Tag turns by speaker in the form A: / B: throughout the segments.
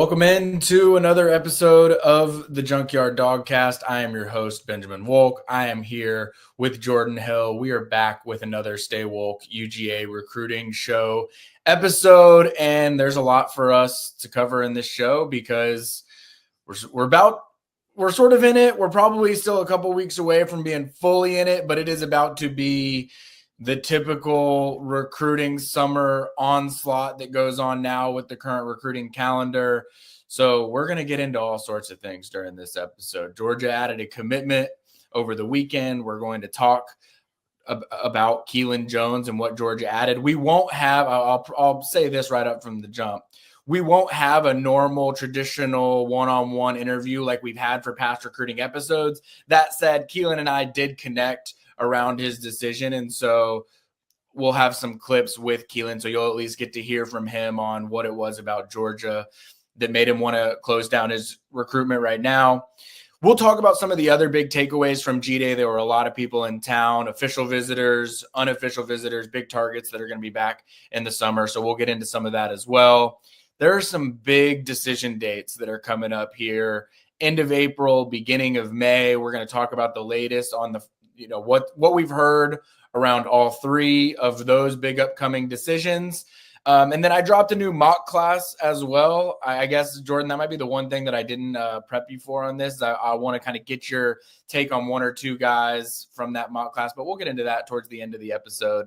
A: Welcome into another episode of the Junkyard Dawgcast. I am your host, Benjamin Wolk. I am here with Jordan Hill. We are back with another Stay Wolk UGA recruiting show episode, and there's a lot for us to cover in this show because we're sort of in it. We're probably still a couple weeks away from being fully in it, but it is about to be the typical recruiting summer onslaught that goes on now with the current recruiting calendar. So we're going to get into all sorts of things during this episode. Georgia added a commitment over the weekend. We're going to talk about Kealan Jones and what Georgia added. We won't have, I'll say this right up from the jump. We won't have a normal, traditional one-on-one interview like we've had for past recruiting episodes. That said, Keelan and I did connect around his decision, and so we'll have some clips with Keelan, so you'll at least get to hear from him on what it was about Georgia that made him want to close down his recruitment right now. We'll talk about some of the other big takeaways from G-Day. There were a lot of people in town, official visitors, unofficial visitors, big targets that are going to be back in the summer, so we'll get into some of that as well. There are some big decision dates that are coming up here, end of April, beginning of May. We're going to talk about the latest on the what we've heard around all three of those big upcoming decisions. And then I dropped a new mock class as well. I guess, Jordan, that might be the one thing that I didn't prep you for on this. I want to kind of get your take on one or two guys from that mock class, but we'll get into that towards the end of the episode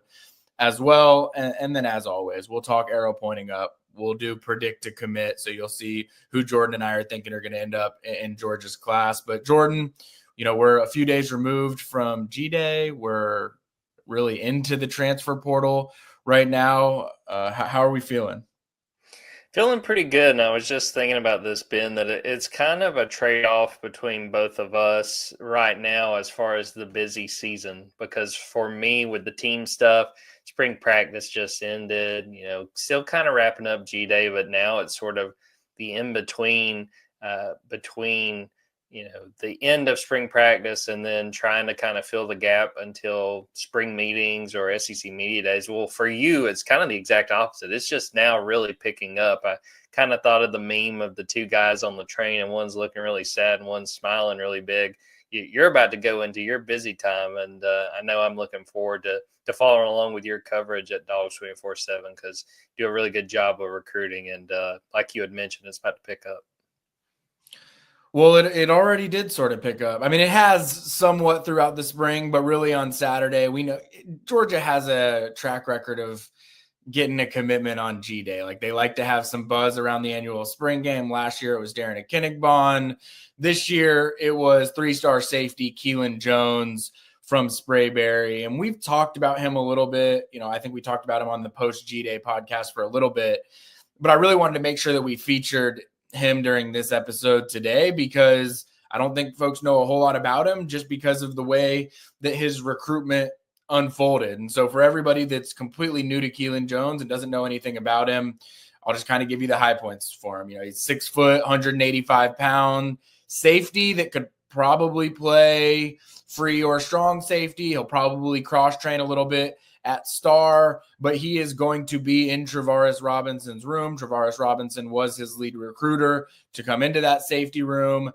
A: as well. And then, as always, we'll talk arrow pointing up. We'll do predict to commit. So you'll see who Jordan and I are thinking are going to end up in Georgia's class. But Jordan, we're a few days removed from G-Day. We're really into the transfer portal right now. How are we feeling?
B: Feeling pretty good. And I was just thinking about this, Ben, that it's kind of a trade-off between both of us right now as far as the busy season. Because for me, with the team stuff, spring practice just ended, still kind of wrapping up G-Day, but now it's sort of the in-between between the end of spring practice and then trying to kind of fill the gap until spring meetings or SEC media days. Well, for you, it's kind of the exact opposite. It's just now really picking up. I kind of thought of the meme of the two guys on the train, and one's looking really sad and one's smiling really big. You're about to go into your busy time, and I know I'm looking forward to following along with your coverage at Dogs 24/7 because you do a really good job of recruiting, and like you had mentioned, it's about to pick up.
A: Well, it already did sort of pick up. I mean, it has somewhat throughout the spring, but really on Saturday, we know Georgia has a track record of getting a commitment on G-Day. Like, they like to have some buzz around the annual spring game. Last year, it was Darren Akinnigbon. This year, it was three-star safety Kealan Jones from Sprayberry. And we've talked about him a little bit. I think we talked about him on the post G-Day podcast for a little bit. But I really wanted to make sure that we featured him during this episode today because I don't think folks know a whole lot about him just because of the way that his recruitment unfolded. And so for everybody that's completely new to Kealan Jones and doesn't know anything about him, I'll just kind of give you the high points for him. He's 6 foot, 185 pound safety that could probably play free or strong safety. He'll probably cross train a little bit at star, but he is going to be in Travaris Robinson's room. Travaris Robinson was his lead recruiter to come into that safety room.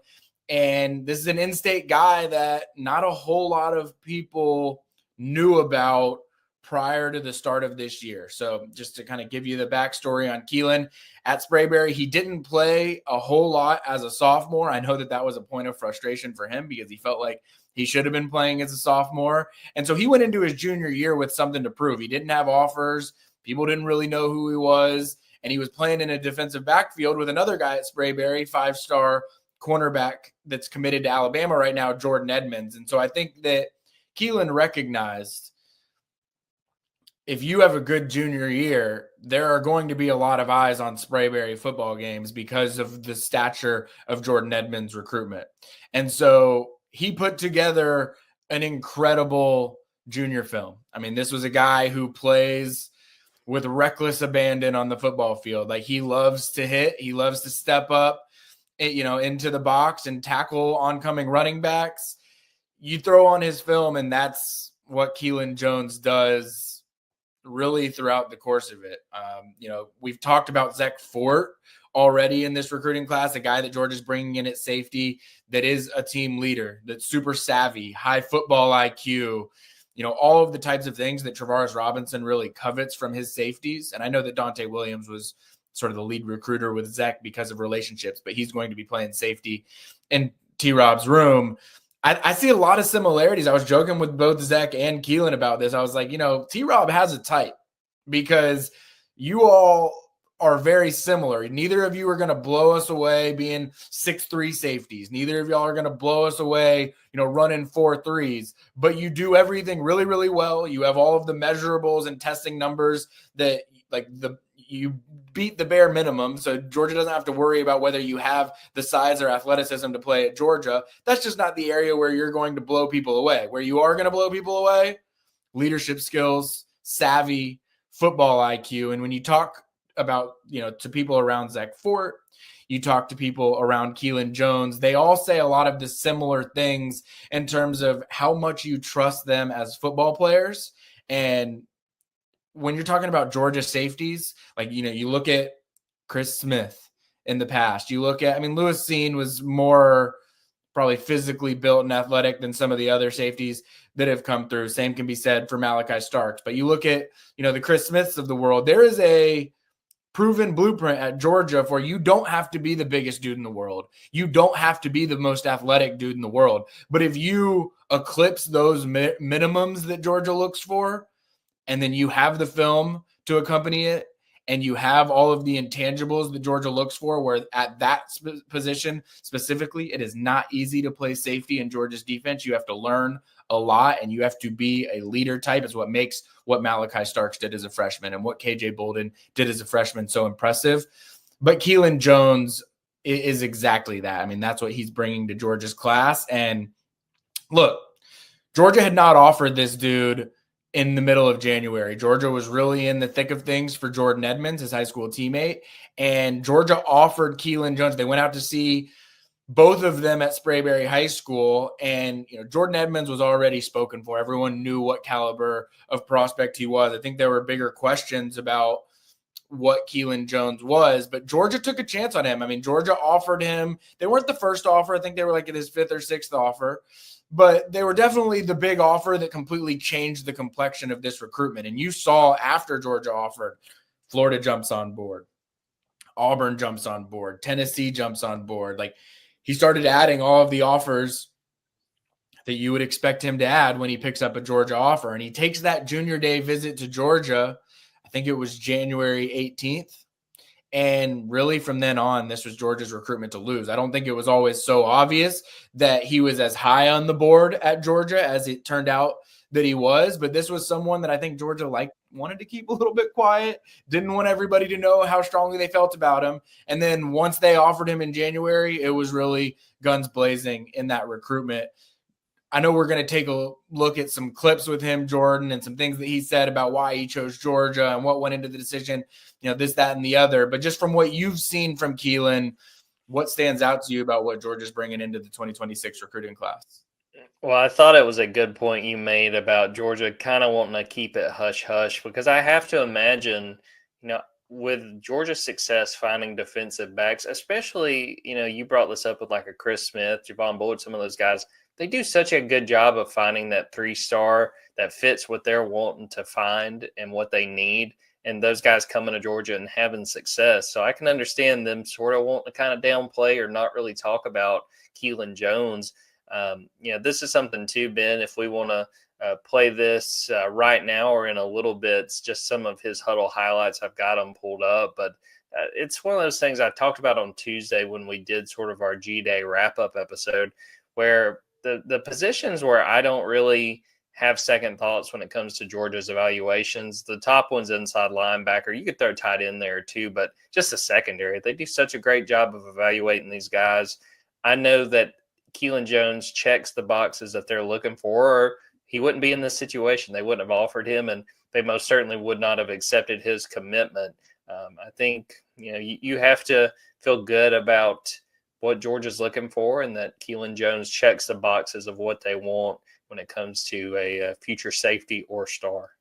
A: And this is an in-state guy that not a whole lot of people knew about prior to the start of this year. So just to kind of give you the backstory on Keelan, at Sprayberry, he didn't play a whole lot as a sophomore. I know that was a point of frustration for him because he felt like he should have been playing as a sophomore. And so he went into his junior year with something to prove. He didn't have offers. People didn't really know who he was. And he was playing in a defensive backfield with another guy at Sprayberry, 5-star cornerback that's committed to Alabama right now, Jordan Edmonds. And so I think that Keelan recognized if you have a good junior year, there are going to be a lot of eyes on Sprayberry football games because of the stature of Jordan Edmonds' recruitment. And so he put together an incredible junior film. I mean, this was a guy who plays with reckless abandon on the football field. Like, he loves to hit. He loves to step up, into the box and tackle oncoming running backs. You throw on his film, and that's what Kealan Jones does really throughout the course of it. We've talked about Zach Fort already in this recruiting class, a guy that Georgia's bringing in at safety that is a team leader, that's super savvy, high football IQ, all of the types of things that Travaris Robinson really covets from his safeties. And I know that Dante Williams was sort of the lead recruiter with Zach because of relationships, but he's going to be playing safety in T-Rob's room. I see a lot of similarities. I was joking with both Zach and Keelan about this. I was like, T-Rob has a type because you all are very similar. Neither of you are going to blow us away being 6'3" safeties. Neither of y'all are going to blow us away, running 4.3s, but you do everything really, really well. You have all of the measurables and testing numbers that you beat the bare minimum. So Georgia doesn't have to worry about whether you have the size or athleticism to play at Georgia. That's just not the area where you're going to blow people away. Where you are going to blow people away, leadership skills, savvy, football IQ. And when you talk about, to people around Zach Fort, you talk to people around Kealan Jones, they all say a lot of the similar things in terms of how much you trust them as football players. And when you're talking about Georgia safeties, you look at Chris Smith in the past, you look at, Lewis Seen was more probably physically built and athletic than some of the other safeties that have come through. Same can be said for Malachi Starks. But you look at, the Chris Smiths of the world, there is a proven blueprint at Georgia for you don't have to be the biggest dude in the world. You don't have to be the most athletic dude in the world. But if you eclipse those minimums that Georgia looks for, and then you have the film to accompany it, and you have all of the intangibles that Georgia looks for, where at that position specifically, it is not easy to play safety in Georgia's defense. You have to learn a lot, and you have to be a leader type. Is what makes what Malachi Starks did as a freshman and what KJ Bolden did as a freshman so impressive. But Kealan Jones is exactly that. That's what he's bringing to Georgia's class. And look, Georgia had not offered this dude in the middle of January. Georgia was really in the thick of things for Jordan Edmonds, his high school teammate, and Georgia offered Kealan Jones. They went out to see both of them at Sprayberry High School, and Jordan Edmonds was already spoken for. Everyone knew what caliber of prospect he was. I think there were bigger questions about what Kealan Jones was, but Georgia took a chance on him. Georgia offered him. They weren't the first offer. I think they were at his 5th or 6th offer. But they were definitely the big offer that completely changed the complexion of this recruitment. And you saw after Georgia offered, Florida jumps on board, Auburn jumps on board, Tennessee jumps on board. He started adding all of the offers that you would expect him to add when he picks up a Georgia offer. And he takes that junior day visit to Georgia. I think it was January 18th. And really from then on, this was Georgia's recruitment to lose. I don't think it was always so obvious that he was as high on the board at Georgia as it turned out that he was. But this was someone that I think Georgia wanted to keep a little bit quiet, didn't want everybody to know how strongly they felt about him. And then once they offered him in January, it was really guns blazing in that recruitment. I know we're going to take a look at some clips with him, Jordan, and some things that he said about why he chose Georgia and what went into the decision, this, that, and the other. But just from what you've seen from Keelan, what stands out to you about what Georgia's bringing into the 2026 recruiting class?
B: Well, I thought it was a good point you made about Georgia kind of wanting to keep it hush-hush, because I have to imagine, with Georgia's success finding defensive backs, especially, you brought this up with a Chris Smith, Javon Bullard, some of those guys, they do such a good job of finding that 3-star that fits what they're wanting to find and what they need. And those guys coming to Georgia and having success. So I can understand them sort of wanting to kind of downplay or not really talk about Kealan Jones. This is something too, Ben, if we want to play this right now or in a little bit, it's just some of his huddle highlights. I've got them pulled up, but it's one of those things I talked about on Tuesday when we did sort of our G-Day wrap-up episode, where the positions where I don't really have second thoughts when it comes to Georgia's evaluations. The top one's inside linebacker. You could throw tight end there too, but just the secondary. They do such a great job of evaluating these guys. I know that Kealan Jones checks the boxes that they're looking for, or he wouldn't be in this situation. They wouldn't have offered him, and they most certainly would not have accepted his commitment. I think, you have to feel good about what Georgia's looking for, and that Kealan Jones checks the boxes of what they want when it comes to a future safety or star.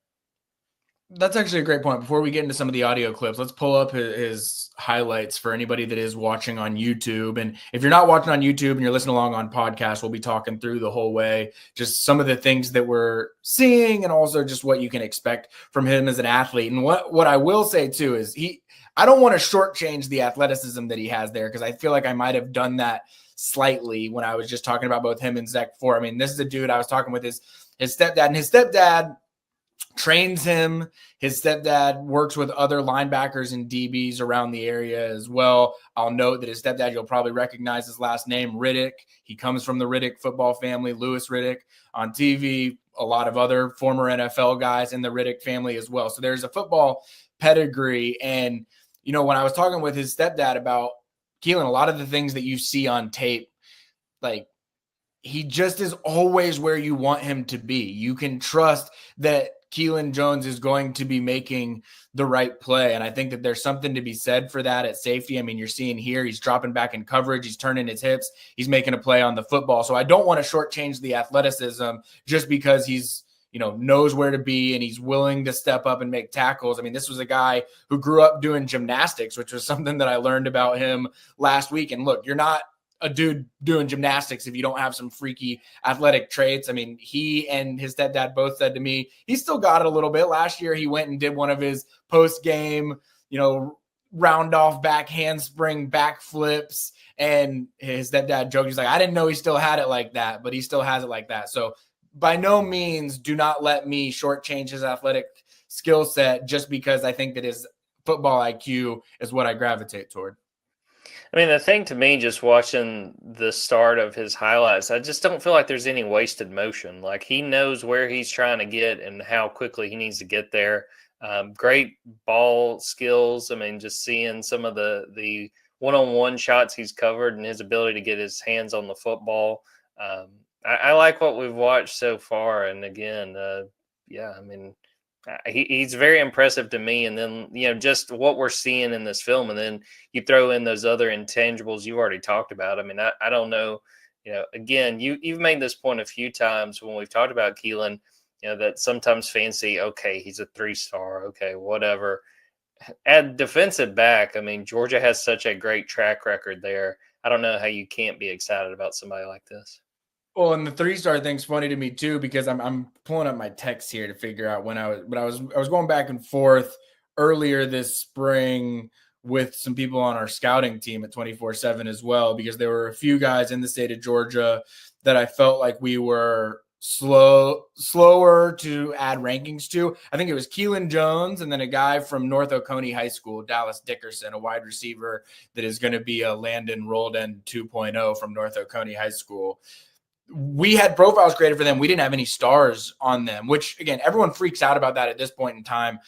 A: That's actually a great point. Before we get into some of the audio clips, let's pull up his highlights for anybody that is watching on YouTube. And if you're not watching on YouTube and you're listening along on podcast, we'll be talking through the whole way, just some of the things that we're seeing and also just what you can expect from him as an athlete. And what I will say too is I don't want to shortchange the athleticism that he has there, because I feel like I might have done that slightly when I was just talking about both him and Zach Fort. I mean, this is a dude I was talking with his stepdad, and his stepdad trains him. His stepdad works with other linebackers and DBs around the area as well. I'll note that his stepdad, you'll probably recognize his last name, Riddick. He comes from the Riddick football family, Louis Riddick on TV, a lot of other former NFL guys in the Riddick family as well. So there's a football pedigree. And, you know, when I was talking with his stepdad about Keelan, a lot of the things that you see on tape, like, he just is always where you want him to be. You can trust that Kealan Jones is going to be making the right play. And I think that there's something to be said for that at safety. I mean, you're seeing here, he's dropping back in coverage. He's turning his hips. He's making a play on the football. So I don't want to shortchange the athleticism just because he's, you know, knows where to be and he's willing to step up and make tackles. I mean, this was a guy who grew up doing gymnastics, which was something that I learned about him last week. And look, you're not a dude doing gymnastics if you don't have some freaky athletic traits. I mean, he and his stepdad both said to me, he still got it a little bit. Last year, he went and did one of his post-game, you know, round off back handspring back flips. And his stepdad joked, he's like, I didn't know he still had it like that, but he still has it like that. So by no means do not let me shortchange his athletic skill set just because I think that his football IQ is what I gravitate toward.
B: I mean, the thing to me, just watching the start of his highlights, I just don't feel like there's any wasted motion. Like, he knows where he's trying to get and how quickly he needs to get there. Great ball skills. I mean, just seeing some of the one-on-one shots he's covered and his ability to get his hands on the football. I like what we've watched so far. And again, yeah, I mean, he's very impressive to me. And then, you know, just what we're seeing in this film, and then you throw in those other intangibles you already talked about. I mean, I don't know, you know, again, you've made this point a few times when we've talked about Keelan, you know, that sometimes fans see, okay, he's a 3-star, okay, whatever. At defensive back, I mean, Georgia has such a great track record there. I don't know how you can't be excited about somebody like this.
A: Well, and the 3-star thing's funny to me too, because I'm pulling up my text here to figure out when I was going back and forth earlier this spring with some people on our scouting team at 24/7 as well, because there were a few guys in the state of Georgia that I felt like we were slower to add rankings to. I think it was Kealan Jones and then a guy from North Oconee High School, Dallas Dickerson, a wide receiver that is going to be a Landon Roldan 2.0 from North Oconee High School. We had profiles created for them. We didn't have any stars on them, which again, everyone freaks out about that at this point in time.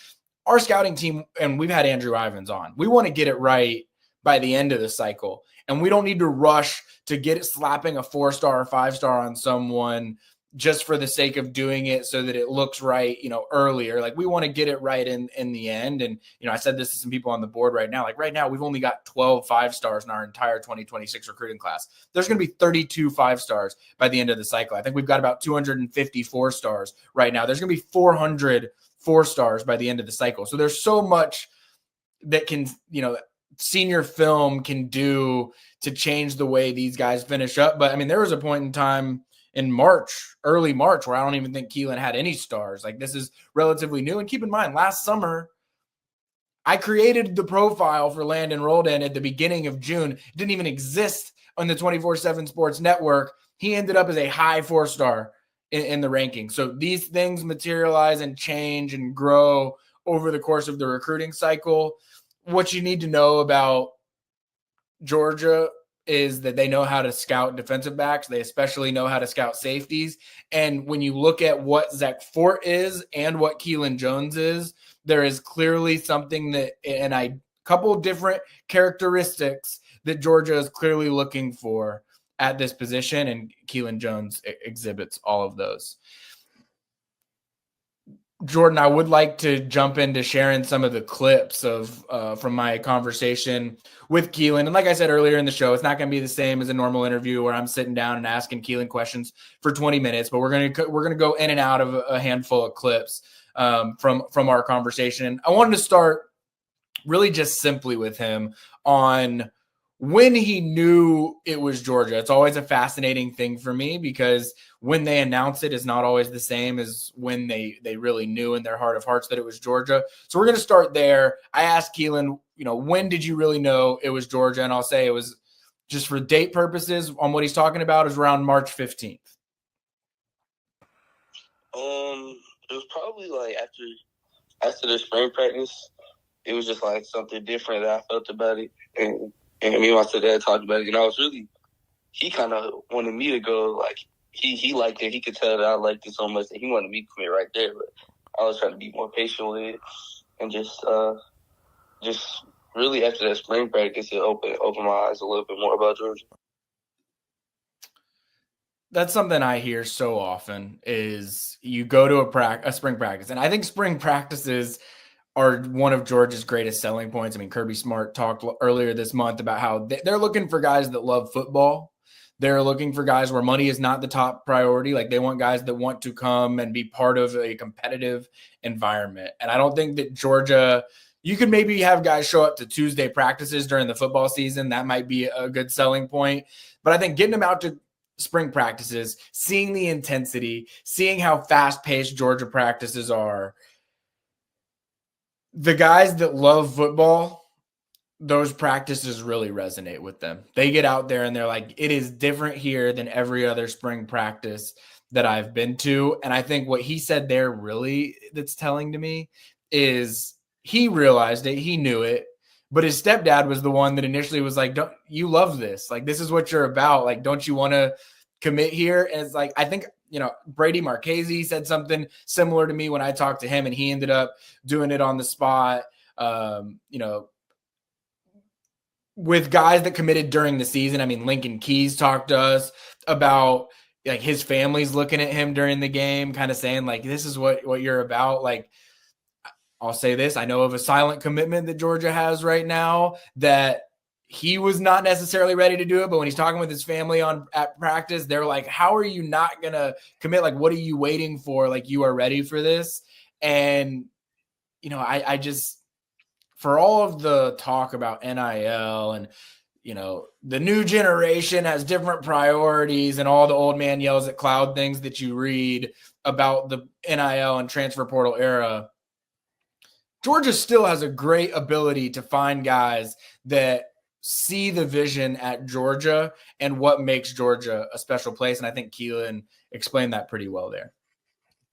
A: Our scouting team, and we've had Andrew Ivins on, we want to get it right by the end of the cycle. And we don't need to rush to get it slapping a 4-star or 5-star on someone just for the sake of doing it so that it looks right, you know, earlier. Like, we want to get it right in the end. And, you know, I said this to some people on the board right now, like right now we've only got 12 5-stars in our entire 2026 recruiting class. There's going to be 32 5-stars by the end of the cycle. I think we've got about 250 4-stars right now. There's going to be 400 4-stars by the end of the cycle. So there's so much that can, you know, senior film can do to change the way these guys finish up. But I mean, there was a point in time in March, early March, where I don't even think Keelan had any stars. Like, this is relatively new. And keep in mind, last summer, I created the profile for Landon Roldan at the beginning of June. It didn't even exist on the 24/7 Sports Network. He ended up as a high 4-star in the ranking. So these things materialize and change and grow over the course of the recruiting cycle. What you need to know about Georgia is that they know how to scout defensive backs. They especially know how to scout safeties. And when you look at what Zach Fort is and what Kealan Jones is, there is clearly something that, and a couple different characteristics that Georgia is clearly looking for at this position. And Kealan Jones exhibits all of those. Jordan, I would like to jump into sharing some of the clips of from my conversation with Keelan. And like I said earlier in the show, it's not going to be the same as a normal interview where I'm sitting down and asking Keelan questions for 20 minutes. But we're gonna go in and out of a handful of clips from our conversation. I wanted to start really just simply with him on when he knew it was Georgia. It's always a fascinating thing for me because when they announce it is not always the same as when they really knew in their heart of hearts that it was Georgia. So we're going to start there. I asked Keelan, when did you really know it was Georgia? And I'll say it was, just for date purposes on what he's talking about, is around March 15th.
C: It was probably like after the spring practice. It was just like something different that I felt about it. And me and my stepdad talked about it. And I was really, he kind of wanted me to go. Like, he liked it. He could tell that I liked it so much that he wanted me to commit right there. But I was trying to be more patient with it. And just really after that spring practice, it opened my eyes a little bit more about Georgia.
A: That's something I hear so often is you go to a spring practice. And I think spring practices are one of Georgia's greatest selling points. I mean, Kirby Smart talked earlier this month about how they're looking for guys that love football. They're looking for guys where money is not the top priority. Like, they want guys that want to come and be part of a competitive environment. And I don't think that Georgia, you could maybe have guys show up to Tuesday practices during the football season. That might be a good selling point. But I think getting them out to spring practices, seeing the intensity, seeing how fast-paced Georgia practices are, the guys that love football, those practices really resonate with them. They get out there and they're like, it is different here than every other spring practice that I've been to. And I think what he said there really that's telling to me is he realized it, he knew it, but his stepdad was the one that initially was like, don't you love this? Like, this is what you're about. Like, don't you want to commit here? And it's like, I think, Brady Marchese said something similar to me when I talked to him, and he ended up doing it on the spot. With guys that committed during the season. I mean, Lincoln Keys talked to us about like his family's looking at him during the game, kind of saying like, this is what you're about. Like, I'll say this. I know of a silent commitment that Georgia has right now that he was not necessarily ready to do it, but when he's talking with his family at practice, they're like, how are you not going to commit? Like, what are you waiting for? Like, you are ready for this. And, I just, for all of the talk about NIL and, the new generation has different priorities and all the old man yells at cloud things that you read about the NIL and transfer portal era, Georgia still has a great ability to find guys that see the vision at Georgia and what makes Georgia a special place. And I think Keelan explained that pretty well there.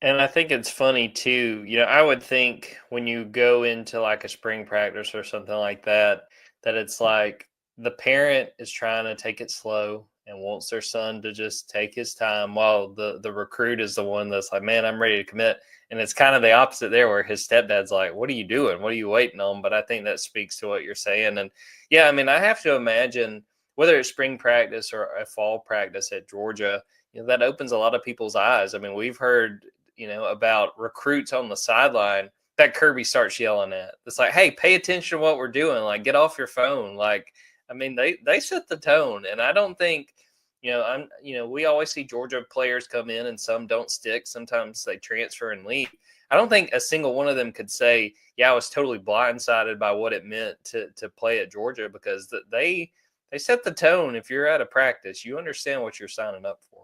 B: And I think it's funny too. I would think when you go into like a spring practice or something like that, that it's like the parent is trying to take it slow and wants their son to just take his time, while the recruit is the one that's like, man, I'm ready to commit. And it's kind of the opposite there, where his stepdad's like, what are you doing? What are you waiting on? But I think that speaks to what you're saying. And yeah, I mean, I have to imagine whether it's spring practice or a fall practice at Georgia, that opens a lot of people's eyes. I mean, we've heard, about recruits on the sideline that Kirby starts yelling at. It's like, hey, pay attention to what we're doing. Like, get off your phone. Like, I mean, they set the tone. And I don't think, we always see Georgia players come in and some don't stick. Sometimes they transfer and leave. I don't think a single one of them could say, yeah, I was totally blindsided by what it meant to play at Georgia, because they set the tone. If you're at a practice, you understand what you're signing up for.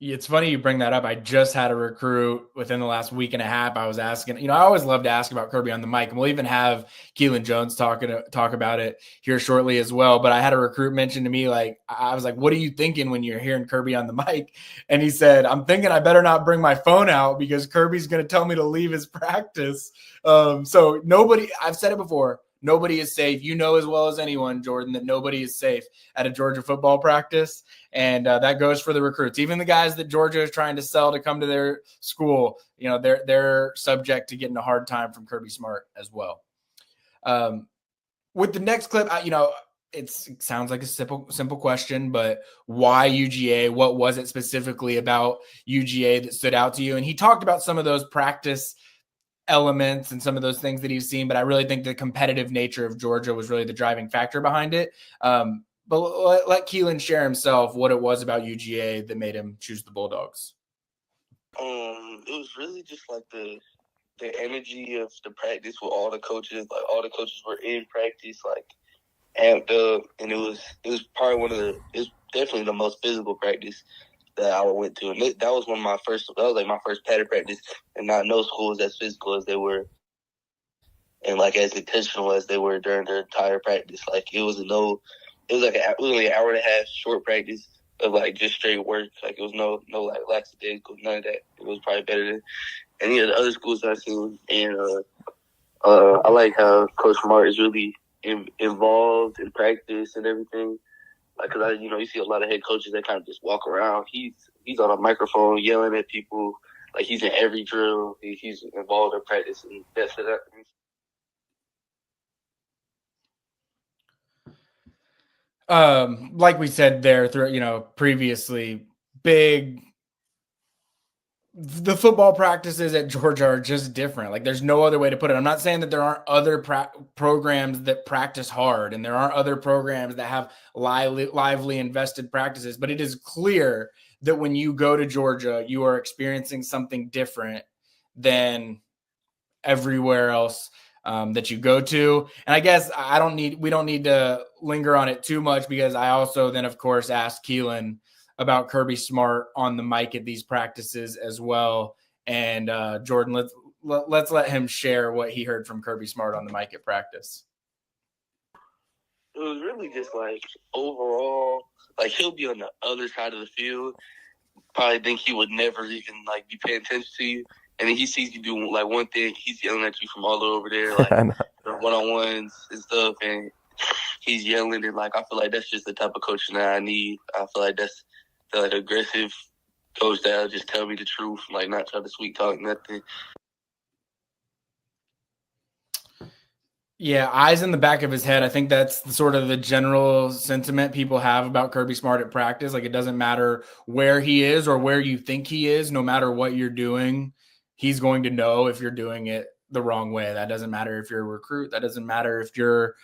A: It's funny you bring that up. I just had a recruit within the last week and a half. I was asking, I always love to ask about Kirby on the mic, and we'll even have Kealan Jones talk about it here shortly as well. But I had a recruit mention to me, like, I was like, what are you thinking when you're hearing Kirby on the mic? And he said, I'm thinking I better not bring my phone out because Kirby's going to tell me to leave his practice. So nobody, I've said it before, nobody is safe. You know as well as anyone, Jordan, that nobody is safe at a Georgia football practice. And that goes for the recruits. Even the guys that Georgia is trying to sell to come to their school, they're subject to getting a hard time from Kirby Smart as well. With the next clip, it sounds like a simple question, but why UGA? What was it specifically about UGA that stood out to you? And he talked about some of those practice elements and some of those things that he's seen, but I really think the competitive nature of Georgia was really the driving factor behind it. But let Keelan share himself what it was about UGA that made him choose the Bulldogs.
C: It was really just like the energy of the practice with all the coaches. Like all the coaches were in practice, like amped up, and it was probably it was definitely the most physical practice that I went to, and that was my first padded practice, and not no school was as physical as they were, and like as intentional as they were during their entire practice. Like it was like an hour and a half short practice of like just straight work. Like it was no like lackadaisical, none of that. It was probably better than any of the other schools I've seen, and I like how Coach Smart is really involved in practice and everything. Like, cause you see a lot of head coaches that kind of just walk around. He's on a microphone yelling at people. Like he's in every drill. He's involved in practice, and that's it.
A: Like we said there, previously, the football practices at Georgia are just different. Like there's no other way to put it. I'm not saying that there aren't other programs that practice hard and there aren't other programs that have lively invested practices, but it is clear that when you go to Georgia, you are experiencing something different than everywhere else that you go to. And I guess we don't need to linger on it too much, because I also then of course asked Keelan about Kirby Smart on the mic at these practices as well. And Jordan, let's let him share what he heard from Kirby Smart on the mic at practice.
C: It was really just like overall, like he'll be on the other side of the field, probably think he would never even like be paying attention to you, and then he sees you do like one thing, he's yelling at you from all over there, like one-on-ones and stuff, and he's yelling, and like I feel like that's just the type of coaching that I need. I feel like that's the like aggressive coach that'll just tell me the truth, like not try to sweet talk nothing.
A: Yeah, eyes in the back of his head. I think that's sort of the general sentiment people have about Kirby Smart at practice. Like it doesn't matter where he is or where you think he is, no matter what you're doing, he's going to know if you're doing it the wrong way. That doesn't matter if you're a recruit. That doesn't matter if you're,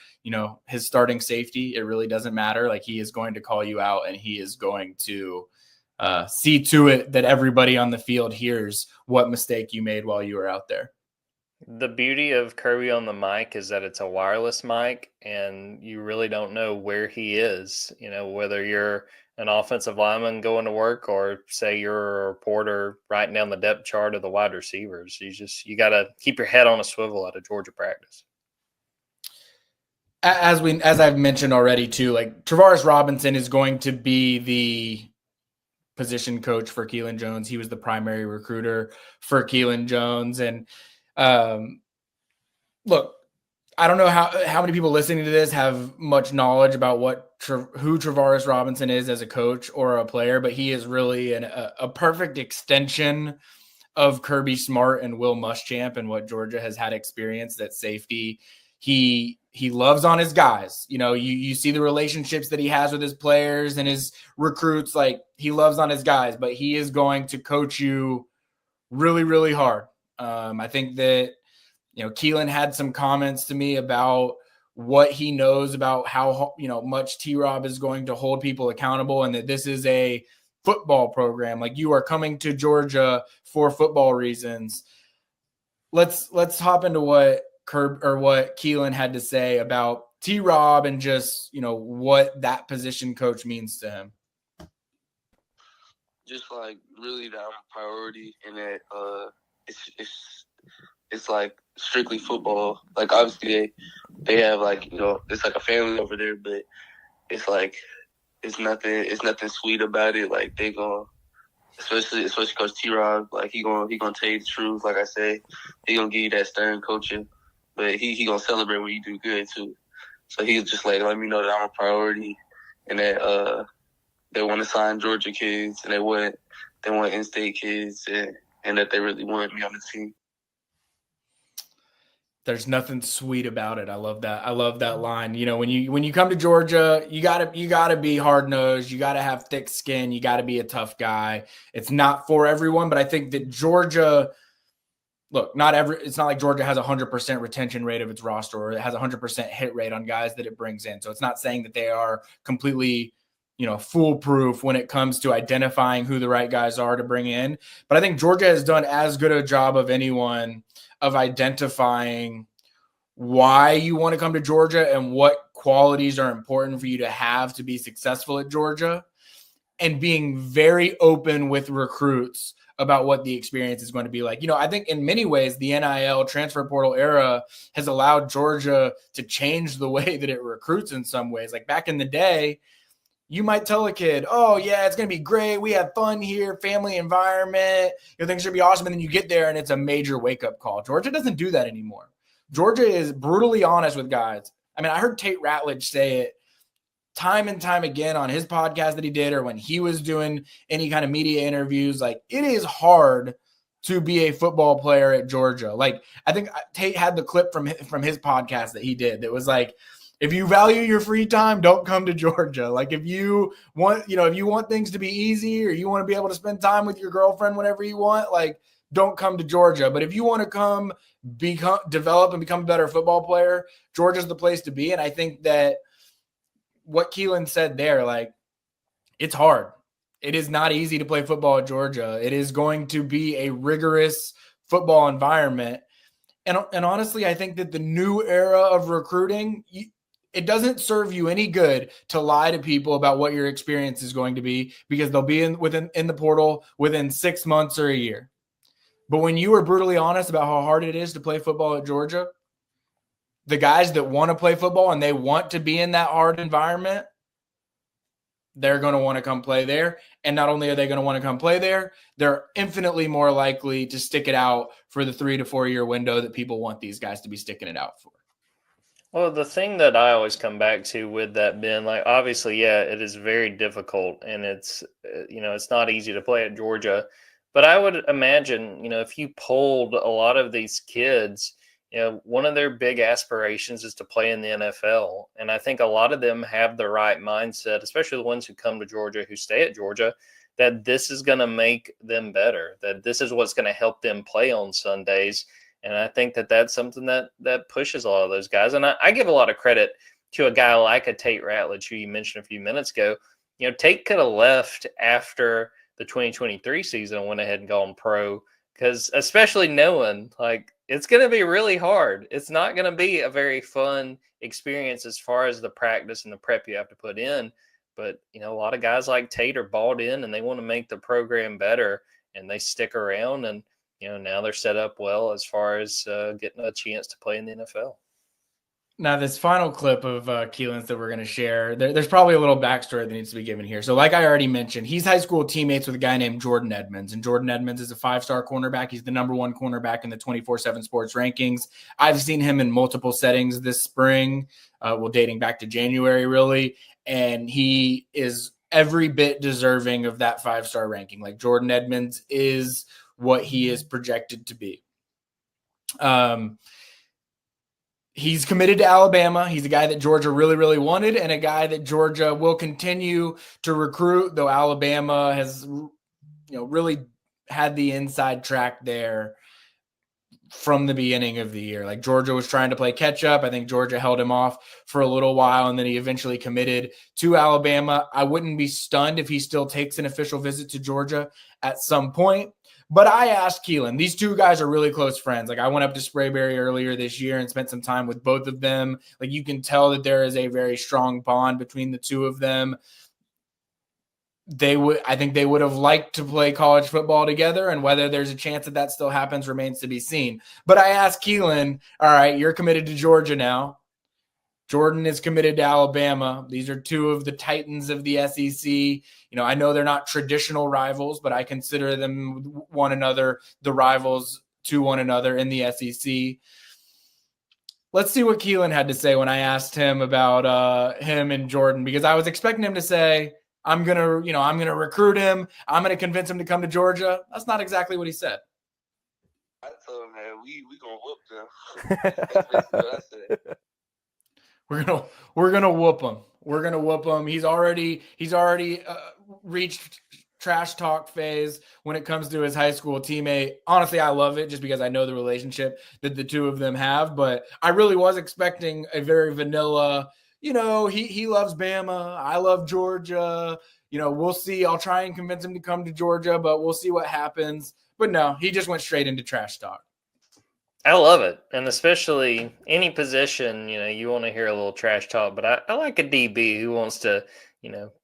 A: his starting safety. It really doesn't matter. Like he is going to call you out, and he is going to see to it that everybody on the field hears what mistake you made while you were out there.
B: The beauty of Kirby on the mic is that it's a wireless mic, and you really don't know where he is, whether you're an offensive lineman going to work or say you're a reporter writing down the depth chart of the wide receivers. You got to keep your head on a swivel at a Georgia practice.
A: As I've mentioned already too, like Travaris Robinson is going to be the position coach for Kealan Jones. He was the primary recruiter for Kealan Jones. And look, I don't know how many people listening to this have much knowledge about who Travaris Robinson is as a coach or a player, but he is really a perfect extension of Kirby Smart and Will Muschamp and what Georgia has had experienced at safety. He loves on his guys. You see the relationships that he has with his players and his recruits. Like he loves on his guys, but he is going to coach you really, really hard. I think that, Keelan had some comments to me about what he knows about how, much T-Rob is going to hold people accountable, and that this is a football program. Like you are coming to Georgia for football reasons. Let's hop into what Keelan had to say about T-Rob and just, what that position coach means to him.
C: Just like really that I'm a priority, and that it's like strictly football. Like obviously they have like, it's like a family over there, but it's like it's nothing sweet about it. Like they gonna, especially Coach T-Rob, like he gonna tell you the truth. Like I say, he gonna give you that stern coaching, but he gonna celebrate when you do good too. So he's just like, let me know that I'm a priority, and that they want to sign Georgia kids, and they want in-state kids, and that they really want me on the team.
A: There's nothing sweet about it. I love that. I love that line. You know, when you come to Georgia, you gotta be hard nosed. You gotta have thick skin. You gotta be a tough guy. It's not for everyone, but I think that Georgia, look, it's not like Georgia has 100% retention rate of its roster, or it has 100% hit rate on guys that it brings in. So it's not saying that they are completely, foolproof when it comes to identifying who the right guys are to bring in. But I think Georgia has done as good a job of anyone of identifying why you want to come to Georgia and what qualities are important for you to have to be successful at Georgia, and being very open with recruits about what the experience is going to be like. I think in many ways, the NIL transfer portal era has allowed Georgia to change the way that it recruits in some ways. Like back in the day, you might tell a kid, oh yeah, it's going to be great. We have fun here, family environment, things should be awesome. And then you get there and it's a major wake up call. Georgia doesn't do that anymore. Georgia is brutally honest with guys. I mean, I heard Tate Ratledge say it time and time again on his podcast that he did, or when he was doing any kind of media interviews. Like, it is hard to be a football player at Georgia. Like, I think Tate had the clip from his podcast that he did that was like, if you value your free time, don't come to Georgia. Like, if you want, if you want things to be easy, or you want to be able to spend time with your girlfriend whenever you want, like, don't come to Georgia. But if you want to come develop and become a better football player, Georgia's the place to be. And I think that what Keelan said there, like, it's hard. It is not easy to play football at Georgia. It is going to be a rigorous football environment. And honestly, I think that the new era of recruiting, it doesn't serve you any good to lie to people about what your experience is going to be, because they'll be in the portal within 6 months or a year. But when you are brutally honest about how hard it is to play football at Georgia, the guys that want to play football and they want to be in that hard environment, they're going to want to come play there. And not only are they going to want to come play there, they're infinitely more likely to stick it out for the 3 to 4 year window that people want these guys to be sticking it out for.
B: Well, the thing that I always come back to with that, Ben, like, obviously, yeah, it is very difficult, and it's not easy to play at Georgia. But I would imagine, if you polled a lot of these kids, one of their big aspirations is to play in the NFL. And I think a lot of them have the right mindset, especially the ones who come to Georgia, who stay at Georgia, that this is going to make them better, that this is what's going to help them play on Sundays. And I think that that's something that pushes a lot of those guys. And I give a lot of credit to a guy like a Tate Ratledge, who you mentioned a few minutes ago. Tate could have left after the 2023 season and went ahead and gone pro, because especially knowing, like, it's going to be really hard. It's not going to be a very fun experience as far as the practice and the prep you have to put in. But, a lot of guys like Tate are bought in and they want to make the program better, and they stick around. And, now they're set up well as far as getting a chance to play in the NFL.
A: Now, this final clip of Keelan's that we're going to share, there's probably a little backstory that needs to be given here. So like I already mentioned, he's high school teammates with a guy named Jordan Edmonds. And Jordan Edmonds is a 5-star cornerback. He's the number 1 cornerback in the 24/7 Sports rankings. I've seen him in multiple settings this spring, dating back to January, really. And he is every bit deserving of that 5-star ranking. Like, Jordan Edmonds is what he is projected to be. He's committed to Alabama. He's a guy that Georgia really, really wanted, and a guy that Georgia will continue to recruit, though Alabama has, really had the inside track there from the beginning of the year. Like, Georgia was trying to play catch up. I think Georgia held him off for a little while, and then he eventually committed to Alabama. I wouldn't be stunned if he still takes an official visit to Georgia at some point. But I asked Keelan, these two guys are really close friends. Like, I went up to Sprayberry earlier this year and spent some time with both of them. Like, you can tell that there is a very strong bond between the two of them. I think they would have liked to play college football together, and whether there's a chance that still happens remains to be seen. But I asked Keelan, all right, you're committed to Georgia now. Jordan is committed to Alabama. These are two of the titans of the SEC. I know they're not traditional rivals, but I consider them one another, the rivals to one another in the SEC. Let's see what Keelan had to say when I asked him about him and Jordan, because I was expecting him to say, I'm going to recruit him. I'm going to convince him to come to Georgia. That's not exactly what he said.
C: I told him, man, we gonna whoop them. That's basically what I said.
A: We're gonna whoop him. We're gonna whoop him. He's already reached trash talk phase when it comes to his high school teammate. Honestly, I love it just because I know the relationship that the two of them have. But I really was expecting a very vanilla. He loves Bama. I love Georgia. We'll see. I'll try and convince him to come to Georgia, but we'll see what happens. But no, he just went straight into trash talk.
B: I love it. And especially any position, you want to hear a little trash talk, but I like a DB who wants to,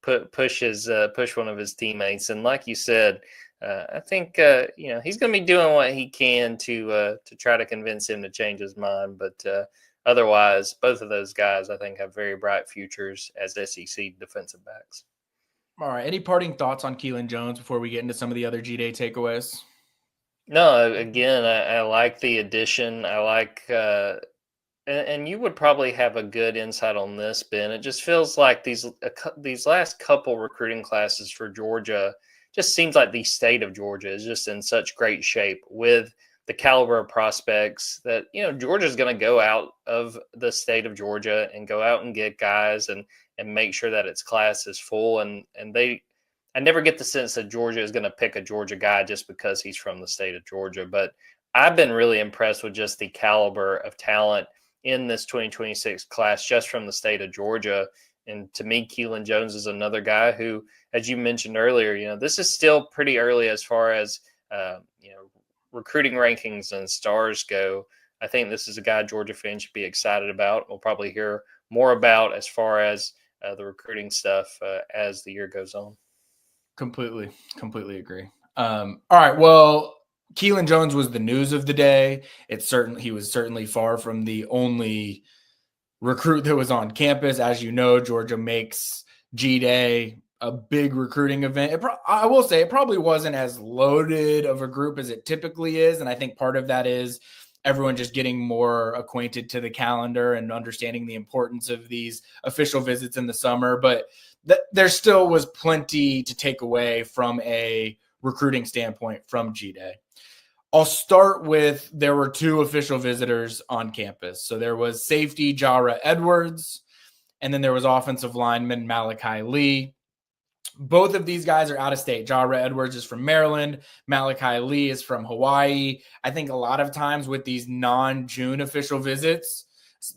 B: push one of his teammates. And like you said, I think, he's going to be doing what he can to try to convince him to change his mind. But otherwise, both of those guys, I think, have very bright futures as SEC defensive backs.
A: All right. Any parting thoughts on Kealan Jones before we get into some of the other G-Day takeaways?
B: No, again, I like the addition. I like, and you would probably have a good insight on this, Ben. It just feels like these last couple recruiting classes for Georgia just seems like the state of Georgia is just in such great shape with the caliber of prospects that, Georgia is going to go out of the state of Georgia and go out and get guys and make sure that its class is full. And I never get the sense that Georgia is going to pick a Georgia guy just because he's from the state of Georgia. But I've been really impressed with just the caliber of talent in this 2026 class just from the state of Georgia. And to me, Kealan Jones is another guy who, as you mentioned earlier, this is still pretty early as far as, recruiting rankings and stars go. I think this is a guy Georgia fans should be excited about. We'll probably hear more about as far as the recruiting stuff as the year goes on. Completely
A: agree. All right. Well, Kealan Jones was the news of the day. He was certainly far from the only recruit that was on campus. As you know, Georgia makes G-Day a big recruiting event. I will say it probably wasn't as loaded of a group as it typically is. And I think part of that is everyone just getting more acquainted to the calendar and understanding the importance of these official visits in the summer. But there still was plenty to take away from a recruiting standpoint from G-Day. I'll start with there were two official visitors on campus. So there was safety Jara Edwards, and then there was offensive lineman Malachi Lee. Both of these guys are out of state. Jara Edwards is from Maryland. Malachi Lee is from Hawaii. I think a lot of times with these non-June official visits,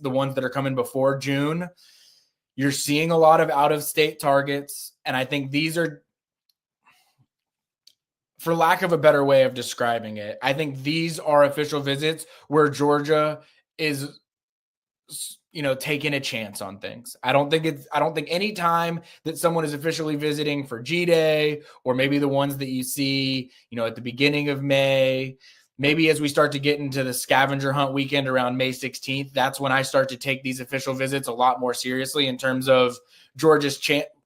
A: the ones that are coming before June, you're seeing a lot of out-of-state targets. And I think these are, for lack of a better way of describing it, I think these are official visits where Georgia is, taking a chance on things. I don't think any time that someone is officially visiting for G-Day, or maybe the ones that you see, at the beginning of May, maybe as we start to get into the scavenger hunt weekend around May 16th, that's when I start to take these official visits a lot more seriously in terms of Georgia's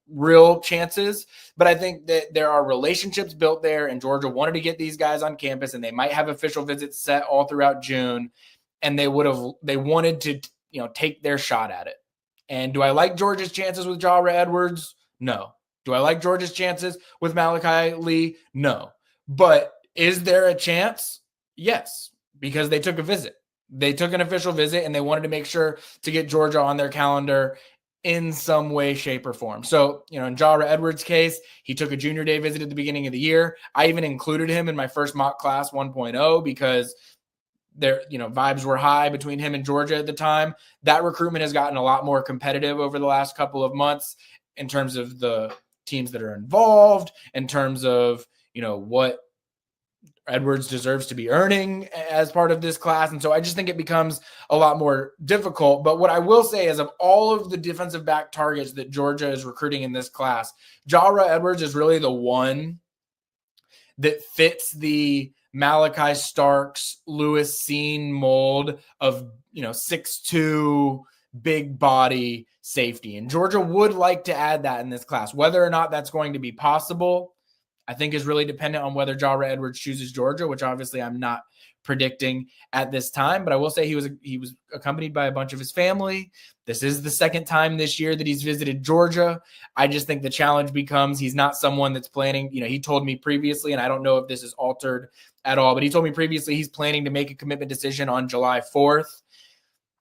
A: real chances. But I think that there are relationships built there, and Georgia wanted to get these guys on campus, and they might have official visits set all throughout June, and they wanted to take their shot at it. And do I like Georgia's chances with Jara Edwards? No. Do I like Georgia's chances with Malachi Lee? No. But is there a chance? Yes, because they took a visit. They took an official visit, and they wanted to make sure to get Georgia on their calendar in some way, shape, or form. So, in Jara Edwards' case, he took a junior day visit at the beginning of the year. I even included him in my first mock class 1.0 because vibes were high between him and Georgia at the time. That recruitment has gotten a lot more competitive over the last couple of months in terms of the teams that are involved, in terms of, what Edwards deserves to be earning as part of this class. And so I just think it becomes a lot more difficult. But what I will say is, of all of the defensive back targets that Georgia is recruiting in this class, Jara Edwards is really the one that fits the Malachi Starks, Lewis Cine mold of, 6'2", big body safety. And Georgia would like to add that in this class. Whether or not that's going to be possible, I think is really dependent on whether Jara Edwards chooses Georgia, which obviously I'm not predicting at this time. But I will say he was accompanied by a bunch of his family. This is the second time this year that he's visited Georgia. I just think the challenge becomes he's not someone that's planning. He told me previously, and I don't know if this is altered at all, but he told me previously he's planning to make a commitment decision on July 4th.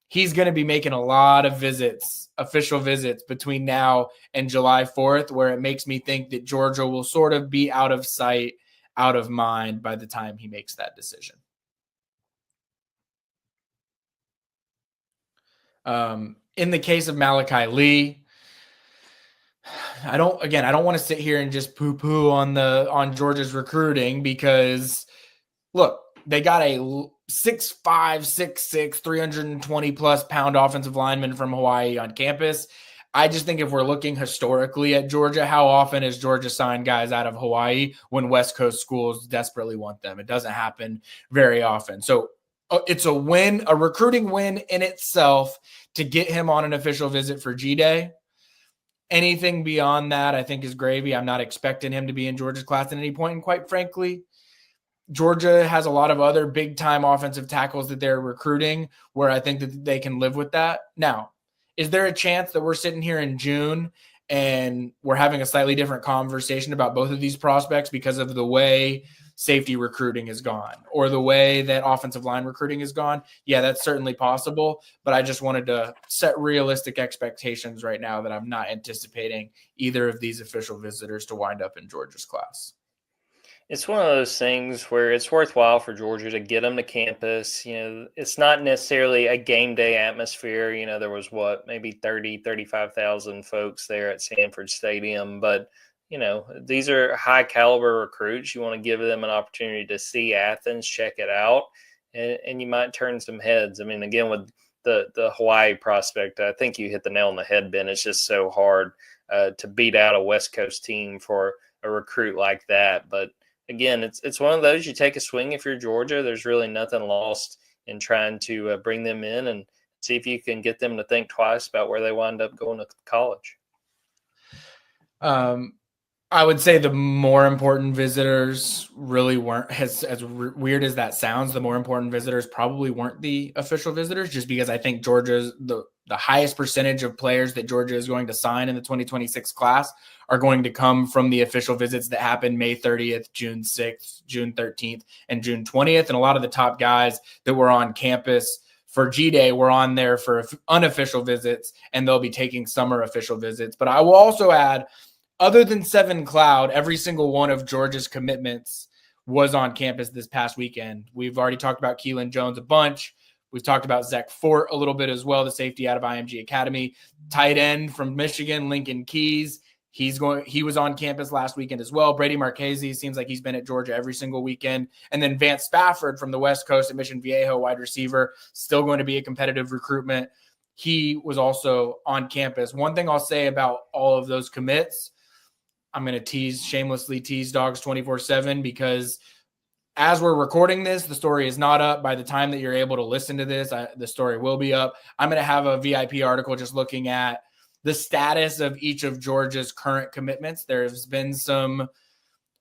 A: He's going to be making a lot of visits, official visits between now and July 4th, where it makes me think that Georgia will sort of be out of sight, out of mind by the time he makes that decision. In the case of Malachi Lee, I don't want to sit here and just poo-poo on Georgia's recruiting because, look, they got a 6'5", 6'6", 320-plus pound offensive lineman from Hawaii on campus. I just think if we're looking historically at Georgia, how often has Georgia signed guys out of Hawaii when West Coast schools desperately want them? It doesn't happen very often. So it's a win, a recruiting win in itself to get him on an official visit for G-Day. Anything beyond that, I think, is gravy. I'm not expecting him to be in Georgia's class at any point. And quite frankly, Georgia has a lot of other big-time offensive tackles that they're recruiting where I think that they can live with that. Now, is there a chance that we're sitting here in June and we're having a slightly different conversation about both of these prospects because of the way safety recruiting is gone or the way that offensive line recruiting is gone? Yeah, that's certainly possible, but I just wanted to set realistic expectations right now that I'm not anticipating either of these official visitors to wind up in Georgia's class.
B: It's one of those things where it's worthwhile for Georgia to get them to campus. It's not necessarily a game day atmosphere. There was maybe 30, 35,000 folks there at Sanford Stadium. But, these are high caliber recruits. You want to give them an opportunity to see Athens, check it out, and you might turn some heads. I mean, again, with the Hawaii prospect, I think you hit the nail on the head, Ben. It's just so hard to beat out a West Coast team for a recruit like that. But again, it's one of those, you take a swing if you're Georgia. There's really nothing lost in trying to bring them in and see if you can get them to think twice about where they wind up going to college.
A: I would say the more important visitors really weren't, as weird as that sounds, the more important visitors probably weren't the official visitors, just because I think Georgia's the highest percentage of players that Georgia is going to sign in the 2026 class are going to come from the official visits that happen May 30th, June 6th, June 13th, and June 20th. And a lot of the top guys that were on campus for G-Day were on there for unofficial visits, and they'll be taking summer official visits. But I will also add, other than Seven Cloud, every single one of Georgia's commitments was on campus this past weekend. We've already talked about Kealan Jones a bunch. We've talked about Zach Fort a little bit as well, the safety out of IMG Academy. Tight end from Michigan, Lincoln Keys. He was on campus last weekend as well. Brady Marchese seems like he's been at Georgia every single weekend. And then Vance Spafford from the West Coast at Mission Viejo, wide receiver, still going to be a competitive recruitment. He was also on campus. One thing I'll say about all of those commits, I'm going to shamelessly tease Dogs 24/7 because as we're recording this, the story is not up. By the time that you're able to listen to this, the story will be up. I'm going to have a VIP article just looking at the status of each of Georgia's current commitments. There's been some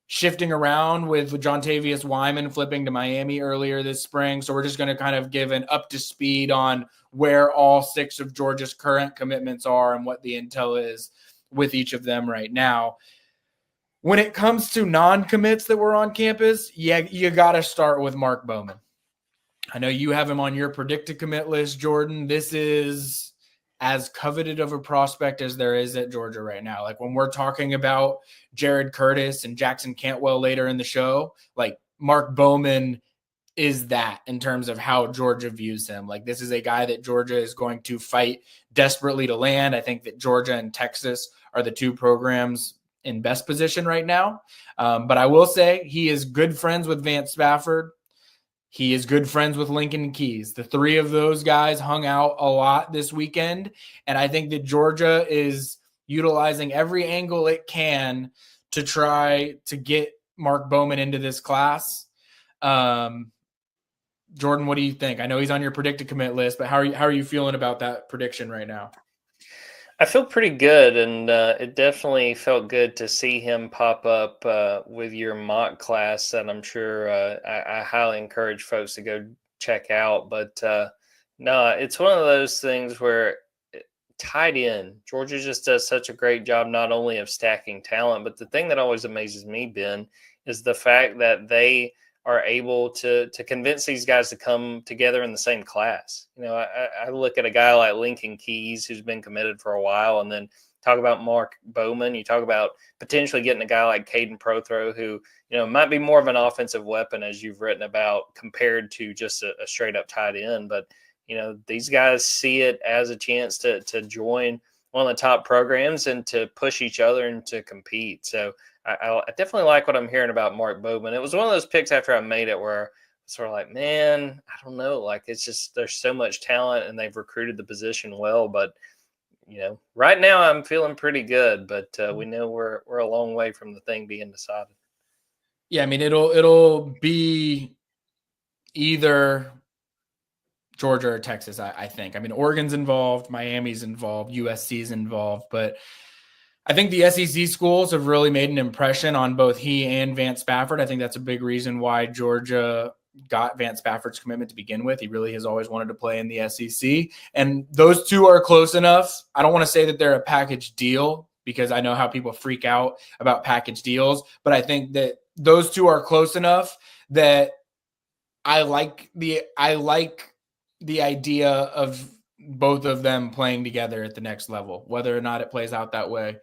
A: shifting around with Jontavius Wyman flipping to Miami earlier this spring. So we're just going to kind of give an up to speed on where all 6 of Georgia's current commitments are and what the intel is with each of them right now. When it comes to non-commits that were on campus, you got to start with Mark Bowman. I know you have him on your predicted commit list, Jordan. This is as coveted of a prospect as there is at Georgia right now. Like when we're talking about Jared Curtis and Jackson Cantwell later in the show, like Mark Bowman is that in terms of how Georgia views him. Like this is a guy that Georgia is going to fight desperately to land. I think that Georgia and Texas are the 2 programs in best position right now. But I will say he is good friends with Vance Spafford. He is good friends with Lincoln Keys. The 3 of those guys hung out a lot this weekend. And I think that Georgia is utilizing every angle it can to try to get Mark Bowman into this class. Jordan, what do you think? I know he's on your predicted commit list, but how are you feeling about that prediction right now?
B: I feel pretty good, and it definitely felt good to see him pop up with your mock class that I'm sure I highly encourage folks to go check out. But no, it's one of those things where tight end, Georgia just does such a great job not only of stacking talent, but the thing that always amazes me, Ben, is the fact that they are able to convince these guys to come together in the same class. You know, I look at a guy like Lincoln Keys, who's been committed for a while, and then talk about Mark Bowman. You talk about potentially getting a guy like Caden Prothro, who, you know, might be more of an offensive weapon, as you've written about, compared to just a straight up tight end. But, you know, these guys see it as a chance to join one of the top programs and to push each other and to compete. So I definitely like what I'm hearing about Mark Bowman. It was one of those picks after I made it where it's sort of like, man, I don't know. Like, it's just, there's so much talent and they've recruited the position well. But, you know, right now I'm feeling pretty good, but we know we're a long way from the thing being decided.
A: Yeah, I mean, it'll be either Georgia or Texas, I think. I mean, Oregon's involved, Miami's involved, USC's involved, but I think the SEC schools have really made an impression on both he and Vance Spafford. I think that's a big reason why Georgia got Vance Spafford's commitment to begin with. He really has always wanted to play in the SEC, and those two are close enough. I don't want to say that they're a package deal because I know how people freak out about package deals, but I think that those two are close enough that I like the idea of both of them playing together at the next level. Whether or not it plays out that way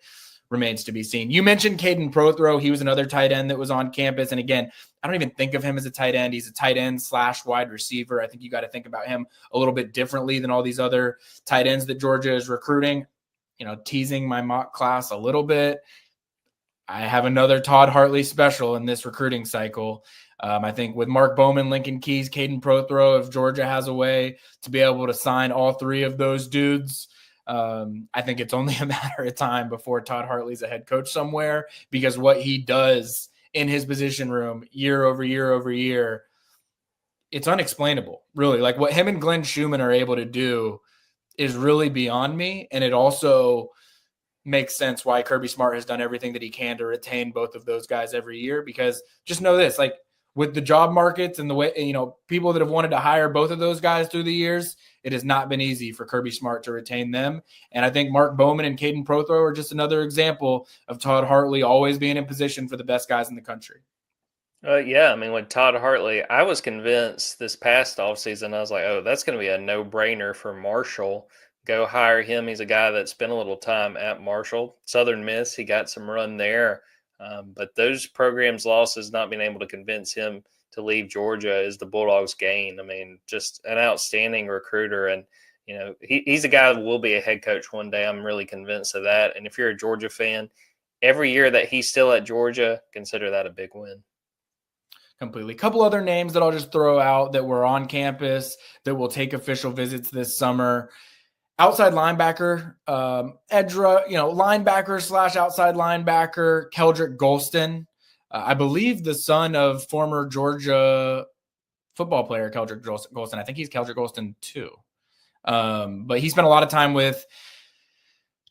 A: remains to be seen. You mentioned Caden Prothro. He was another tight end that was on campus. And again, I don't even think of him as a tight end. He's a tight end / wide receiver. I think you got to think about him a little bit differently than all these other tight ends that Georgia is recruiting. You know, teasing my mock class a little bit. I have another Todd Hartley special in this recruiting cycle. I think with Mark Bowman, Lincoln Keys, Caden Prothro, if Georgia has a way to be able to sign all three of those dudes, I think it's only a matter of time before Todd Hartley's a head coach somewhere, because what he does in his position room year over year over year, it's unexplainable, really. Like what him and Glenn Schumann are able to do is really beyond me. And it also makes sense why Kirby Smart has done everything that he can to retain both of those guys every year, because just know this, like, with the job markets and the way, you know, people that have wanted to hire both of those guys through the years, it has not been easy for Kirby Smart to retain them. And I think Mark Bowman and Caden Prothro are just another example of Todd Hartley always being in position for the best guys in the country.
B: Yeah, I mean, with Todd Hartley, I was convinced this past offseason, I was like, oh, that's going to be a no-brainer for Marshall. Go hire him. He's a guy that spent a little time at Marshall. Southern Miss, he got some run there. But those programs' losses, not being able to convince him to leave Georgia, is the Bulldogs' gain. I mean, just an outstanding recruiter. And, you know, he's a guy that will be a head coach one day. I'm really convinced of that. And if you're a Georgia fan, every year that he's still at Georgia, consider that a big win.
A: Completely. A couple other names that I'll just throw out that were on campus that will take official visits this summer. Outside linebacker, linebacker / outside linebacker, Keldrick Golston. I believe the son of former Georgia football player Keldrick Golston. I think he's Keldrick Golston too. But he spent a lot of time with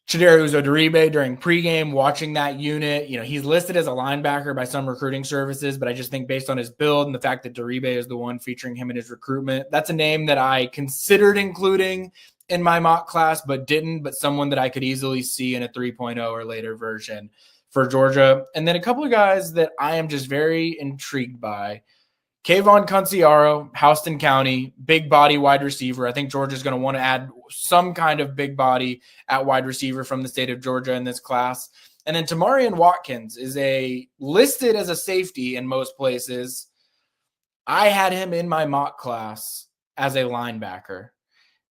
A: Chidera Uzodiribe during pregame, watching that unit. You know, he's listed as a linebacker by some recruiting services, but I just think based on his build and the fact that Diribe is the one featuring him in his recruitment, that's a name that I considered including in my mock class, but didn't, but someone that I could easily see in a 3.0 or later version for Georgia. And then a couple of guys that I am just very intrigued by. Kayvon Conciaro, Houston County, big body wide receiver. I think Georgia's going to want to add some kind of big body at wide receiver from the state of Georgia in this class. And then Tamarian Watkins is listed as a safety in most places. I had him in my mock class as a linebacker.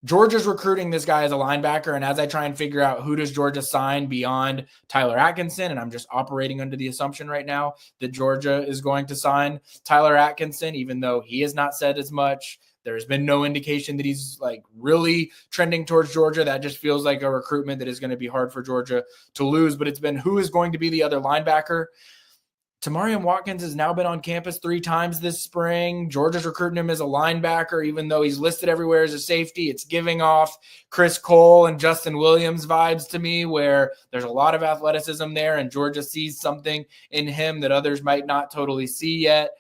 A: Georgia's recruiting this guy as a linebacker, and as I try and figure out who does Georgia sign beyond Tyler Atkinson, and I'm just operating under the assumption right now that Georgia is going to sign Tyler Atkinson, even though he has not said as much. There's been no indication that he's like really trending towards Georgia. That just feels like a recruitment that is going to be hard for Georgia to lose, but it's been who is going to be the other linebacker. Tamarian Watkins has now been on campus 3 times this spring. Georgia's recruiting him as a linebacker, even though he's listed everywhere as a safety. It's giving off Chris Cole and Justin Williams vibes to me, where there's a lot of athleticism there, and Georgia sees something in him that others might not totally see yet.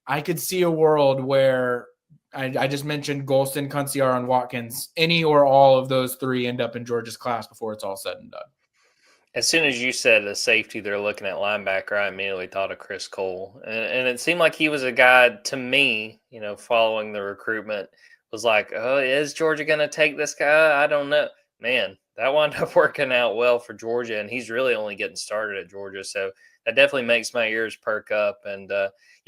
A: I could see a world where I just mentioned Golston, Kunciar, and Watkins. Any or all of those 3 end up in Georgia's class before it's all said and done.
B: As soon as you said a safety, they're looking at linebacker, I immediately thought of Chris Cole. And it seemed like he was a guy, to me, following the recruitment, was like, oh, is Georgia going to take this guy? I don't know. Man, that wound up working out well for Georgia, and he's really only getting started at Georgia. So that definitely makes my ears perk up. And,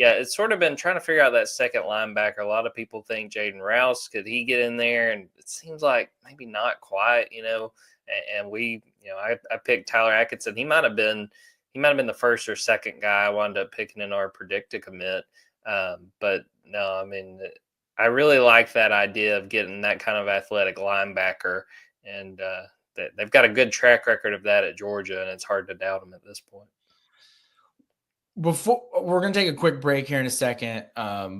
B: it's sort of been trying to figure out that second linebacker. A lot of people think Jaden Rouse, could he get in there? And it seems like maybe not quite, and we, I picked Tyler Atkinson. He might have been the first or second guy I wound up picking in our predict to commit. But no, I mean, I really like that idea of getting that kind of athletic linebacker, and they've got a good track record of that at Georgia, and it's hard to doubt them at this point.
A: Before we're going to take a quick break here in a second.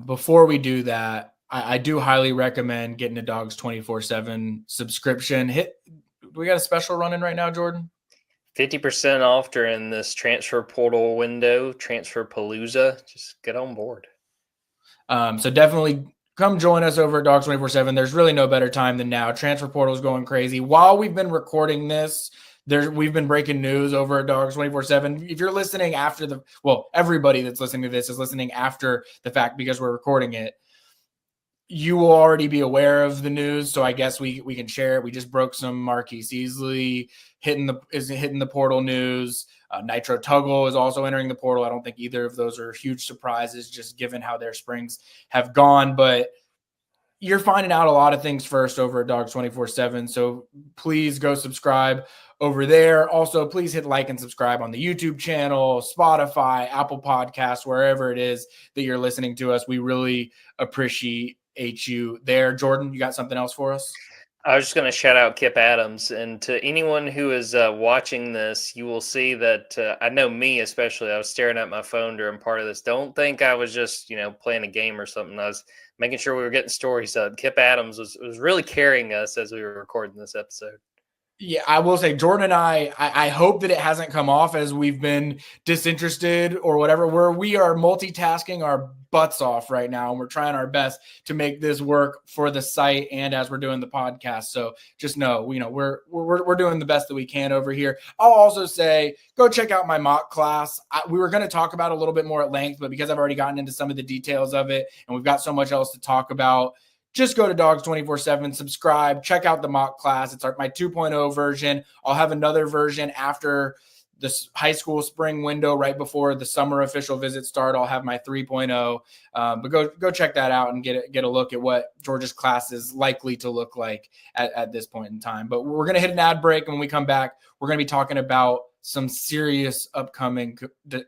A: Before we do that, I do highly recommend getting a Dogs 24/7 subscription. We got a special running right now, Jordan?
B: 50% off during this transfer portal window, Transfer Palooza. Just get on board.
A: So definitely come join us over at Dogs 24/7. There's really no better time than now. Transfer portal is going crazy. While we've been recording this, we've been breaking news over at Dogs 24/7. If you're listening after everybody that's listening to this is listening after the fact because we're recording it. You will already be aware of the news, so I guess we can share it. We just broke some Marquise Easley hitting the portal news. Nitro Tuggle is also entering the portal. I don't think either of those are huge surprises, just given how their springs have gone. But you're finding out a lot of things first over at Dogs 24/7. So please go subscribe over there. Also, please hit like and subscribe on the YouTube channel, Spotify, Apple Podcasts, wherever it is that you're listening to us. We really appreciate you there. Jordan, you got something else for us?
B: I was just going to shout out Kip Adams, and to anyone who is watching this, you will see that I know me especially. I was staring at my phone during part of this. Don't think I was just playing a game or something. I was making sure we were getting stories up. Kip Adams was really carrying us as we were recording this episode.
A: Yeah, I will say, Jordan and I hope that it hasn't come off as we've been disinterested or whatever. We are multitasking our butts off right now, and we're trying our best to make this work for the site and as we're doing the podcast. So just know, we're doing the best that we can over here. I'll also say, go check out my mock class. We were going to talk about it a little bit more at length, but because I've already gotten into some of the details of it, and we've got so much else to talk about, just go to Dogs 24/7, subscribe, check out the mock class. It's my 2.0 version. I'll have another version after this high school spring window, right before the summer official visits start. I'll have my 3.0. But go check that out and get a look at what Georgia's class is likely to look like at this point in time. But we're going to hit an ad break, and when we come back, we're going to be talking about some serious upcoming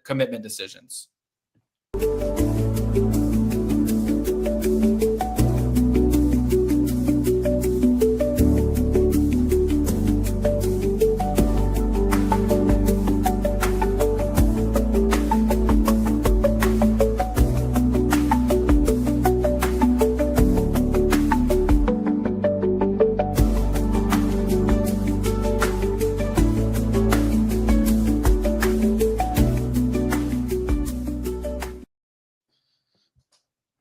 A: commitment decisions.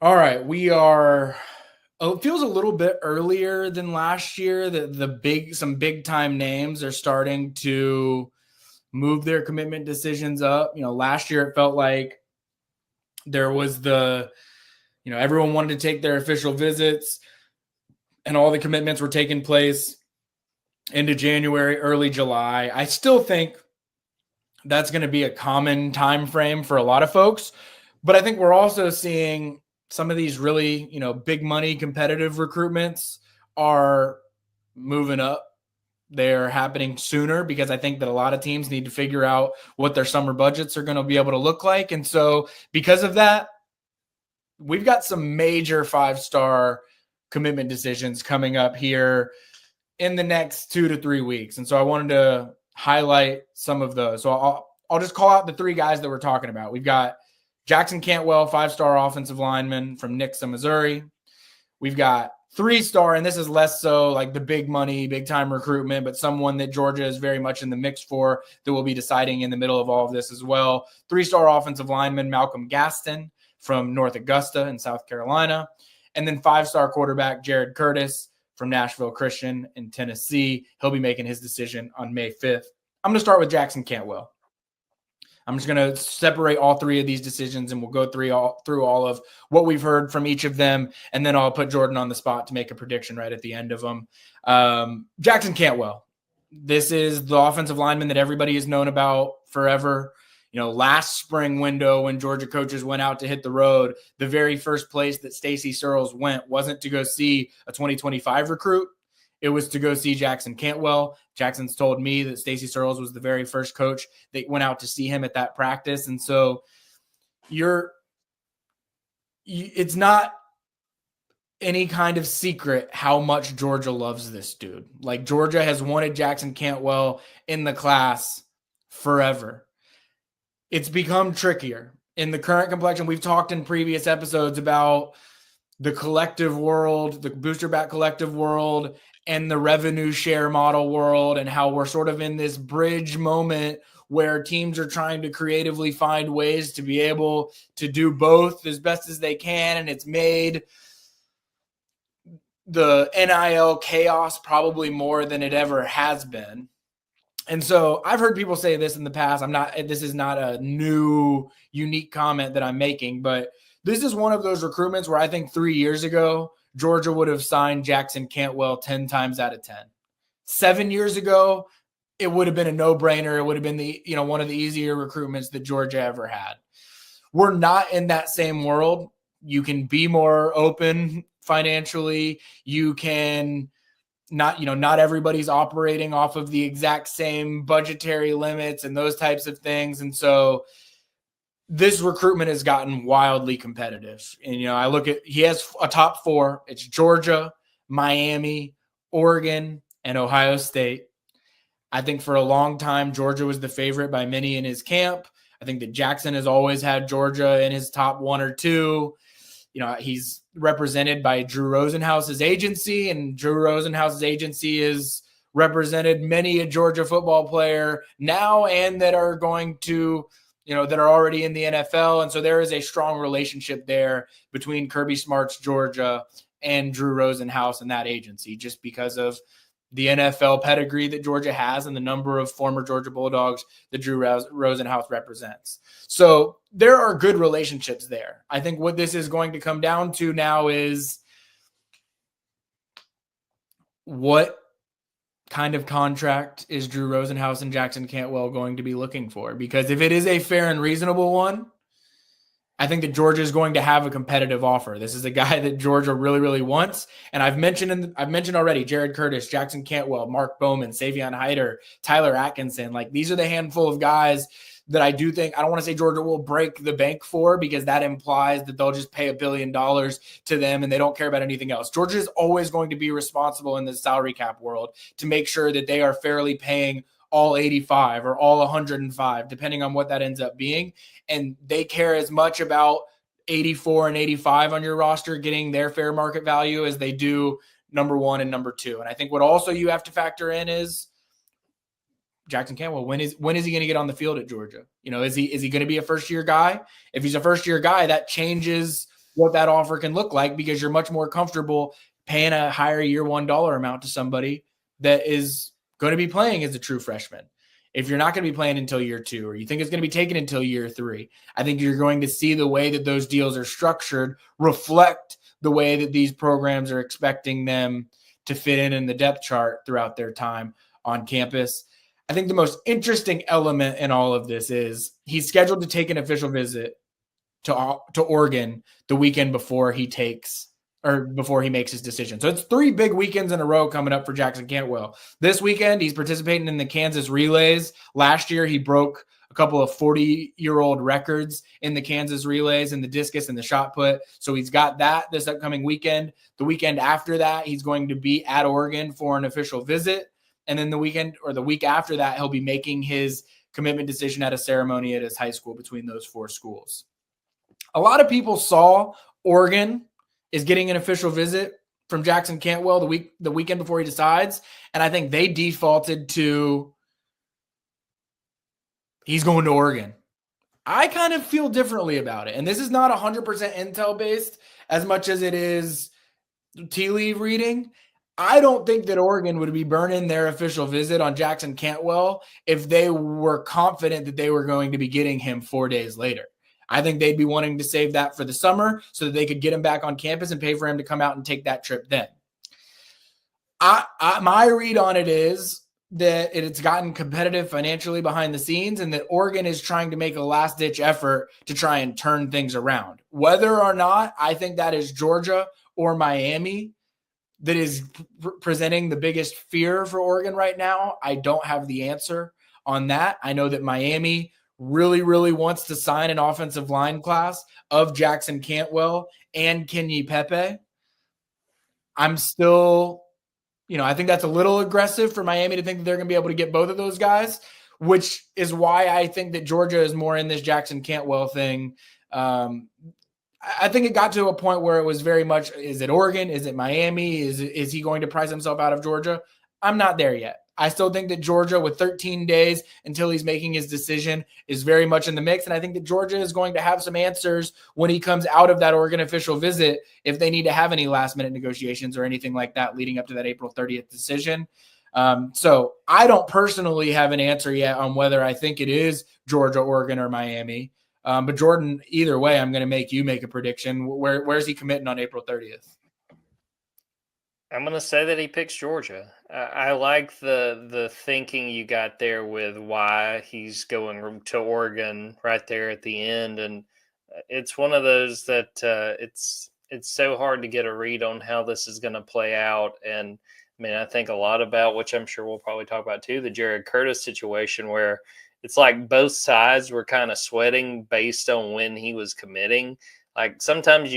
A: All right, we are. It feels a little bit earlier than last year that some big time names are starting to move their commitment decisions up. Last year it felt like there was everyone wanted to take their official visits, and all the commitments were taking place into January, early July. I still think that's going to be a common time frame for a lot of folks, but I think we're also seeing some of these really, big money competitive recruitments are moving up. They're happening sooner because I think that a lot of teams need to figure out what their summer budgets are going to be able to look like. And so because of that, we've got some major 5-star commitment decisions coming up here in the next 2 to 3 weeks. And so I wanted to highlight some of those. So I'll just call out the three guys that we're talking about. We've got Jackson Cantwell, 5-star offensive lineman from Nixa, Missouri. We've got 3-star, and this is less so like the big money, big time recruitment, but someone that Georgia is very much in the mix for that will be deciding in the middle of all of this as well. 3-star offensive lineman Malcolm Gaston from North Augusta in South Carolina. And then 5-star quarterback Jared Curtis from Nashville Christian in Tennessee. He'll be making his decision on May 5th. I'm going to start with Jackson Cantwell. I'm just going to separate all three of these decisions, and we'll go through all of what we've heard from each of them, and then I'll put Jordan on the spot to make a prediction right at the end of them. Jackson Cantwell. This is the offensive lineman that everybody has known about forever. Last spring window when Georgia coaches went out to hit the road, the very first place that Stacy Searles went wasn't to go see a 2025 recruit. It was to go see Jackson Cantwell. Jackson's told me that Stacy Searles was the very first coach that went out to see him at that practice. And so it's not any kind of secret how much Georgia loves this dude. Like, Georgia has wanted Jackson Cantwell in the class forever. It's become trickier in the current complexion. We've talked in previous episodes about the collective world, the booster back collective world, and the revenue share model world, and how we're sort of in this bridge moment where teams are trying to creatively find ways to be able to do both as best as they can. And it's made the NIL chaos probably more than it ever has been. And so I've heard people say this in the past. This is not a new, unique comment that I'm making, but this is one of those recruitments where I think 3 years ago, Georgia would have signed Jackson Cantwell 10 times out of 10. 7 years ago, it would have been a no-brainer. It would have been one of the easier recruitments that Georgia ever had. We're not in that same world. You can be more open financially. You can not everybody's operating off of the exact same budgetary limits and those types of things. And so this recruitment has gotten wildly competitive. And, he has a top 4. It's Georgia, Miami, Oregon, and Ohio State. I think for a long time, Georgia was the favorite by many in his camp. I think that Jackson has always had Georgia in his top 1 or 2. He's represented by Drew Rosenhaus's agency, and Drew Rosenhaus's agency has represented many a Georgia football player now and that are going to, that are already in the NFL. And so there is a strong relationship there between Kirby Smart's Georgia and Drew Rosenhaus and that agency, just because of the NFL pedigree that Georgia has and the number of former Georgia Bulldogs that Drew Rosenhaus represents. So there are good relationships there. I think what this is going to come down to now is what kind of contract is Drew Rosenhaus and Jackson Cantwell going to be looking for? Because if it is a fair and reasonable one, I think that Georgia is going to have a competitive offer. This is a guy that Georgia really, really wants. And I've mentioned already Jared Curtis, Jackson Cantwell, Mark Bowman, Savion Hyder, Tyler Atkinson. Like, these are the handful of guys that I do think, I don't want to say Georgia will break the bank for, because that implies that they'll just pay $1 billion to them and they don't care about anything else. Georgia is always going to be responsible in the salary cap world to make sure that they are fairly paying all 85 or all 105, depending on what that ends up being. And they care as much about 84 and 85 on your roster getting their fair market value as they do number 1 and number 2. And I think what also you have to factor in is Jackson Cantwell. When is he going to get on the field at Georgia? Is he going to be a first-year guy? If he's a first-year guy, that changes what that offer can look like, because you're much more comfortable paying a higher year one dollar amount to somebody that is going to be playing as a true freshman. If you're not going to be playing until year 2, or you think it's going to be taken until year 3, I think you're going to see the way that those deals are structured reflect the way that these programs are expecting them to fit in the depth chart throughout their time on campus. I think the most interesting element in all of this is he's scheduled to take an official visit to Oregon the weekend before he makes his decision. So it's 3 big weekends in a row coming up for Jackson Cantwell. This weekend, he's participating in the Kansas relays. Last year, he broke a couple of 40-year-old records in the Kansas relays and the discus and the shot put. So he's got that this upcoming weekend. The weekend after that, he's going to be at Oregon for an official visit. And then the week after that, he'll be making his commitment decision at a ceremony at his high school between those 4 schools. A lot of people saw Oregon is getting an official visit from Jackson Cantwell the weekend before he decides, and I think they defaulted to he's going to Oregon. I kind of feel differently about it, and this is not 100% intel based as much as it is tea leaf reading. I don't think that Oregon would be burning their official visit on Jackson Cantwell if they were confident that they were going to be getting him 4 days later. I think they'd be wanting to save that for the summer so that they could get him back on campus and pay for him to come out and take that trip then. My read on it is that it's gotten competitive financially behind the scenes and that Oregon is trying to make a last-ditch effort to try and turn things around. Whether or not I think that is Georgia or Miami that is presenting the biggest fear for Oregon right now, I don't have the answer on that. I know that Miami really, really wants to sign an offensive line class of Jackson Cantwell and Kenyi Pepe. I'm still, I think that's a little aggressive for Miami to think that they're going to be able to get both of those guys, which is why I think that Georgia is more in this Jackson Cantwell thing. I think it got to a point where it was very much, is it Oregon? Is it Miami? Is he going to price himself out of Georgia? I'm not there yet. I still think that Georgia, with 13 days until he's making his decision, is very much in the mix. And I think that Georgia is going to have some answers when he comes out of that Oregon official visit if they need to have any last-minute negotiations or anything like that leading up to that April 30th decision. So I don't personally have an answer yet on whether I think it is Georgia, Oregon, or Miami. But Jordan, either way, I'm going to make you make a prediction. Where's he committing on April 30th?
B: I'm going to say that he picks Georgia. I like the thinking you got there with why he's going to Oregon right there at the end. And it's one of those that it's so hard to get a read on how this is going to play out. And I mean, I think a lot about, which I'm sure we'll probably talk about too, the Jared Curtis situation where it's like both sides were kind of sweating based on when he was committing. Like sometimes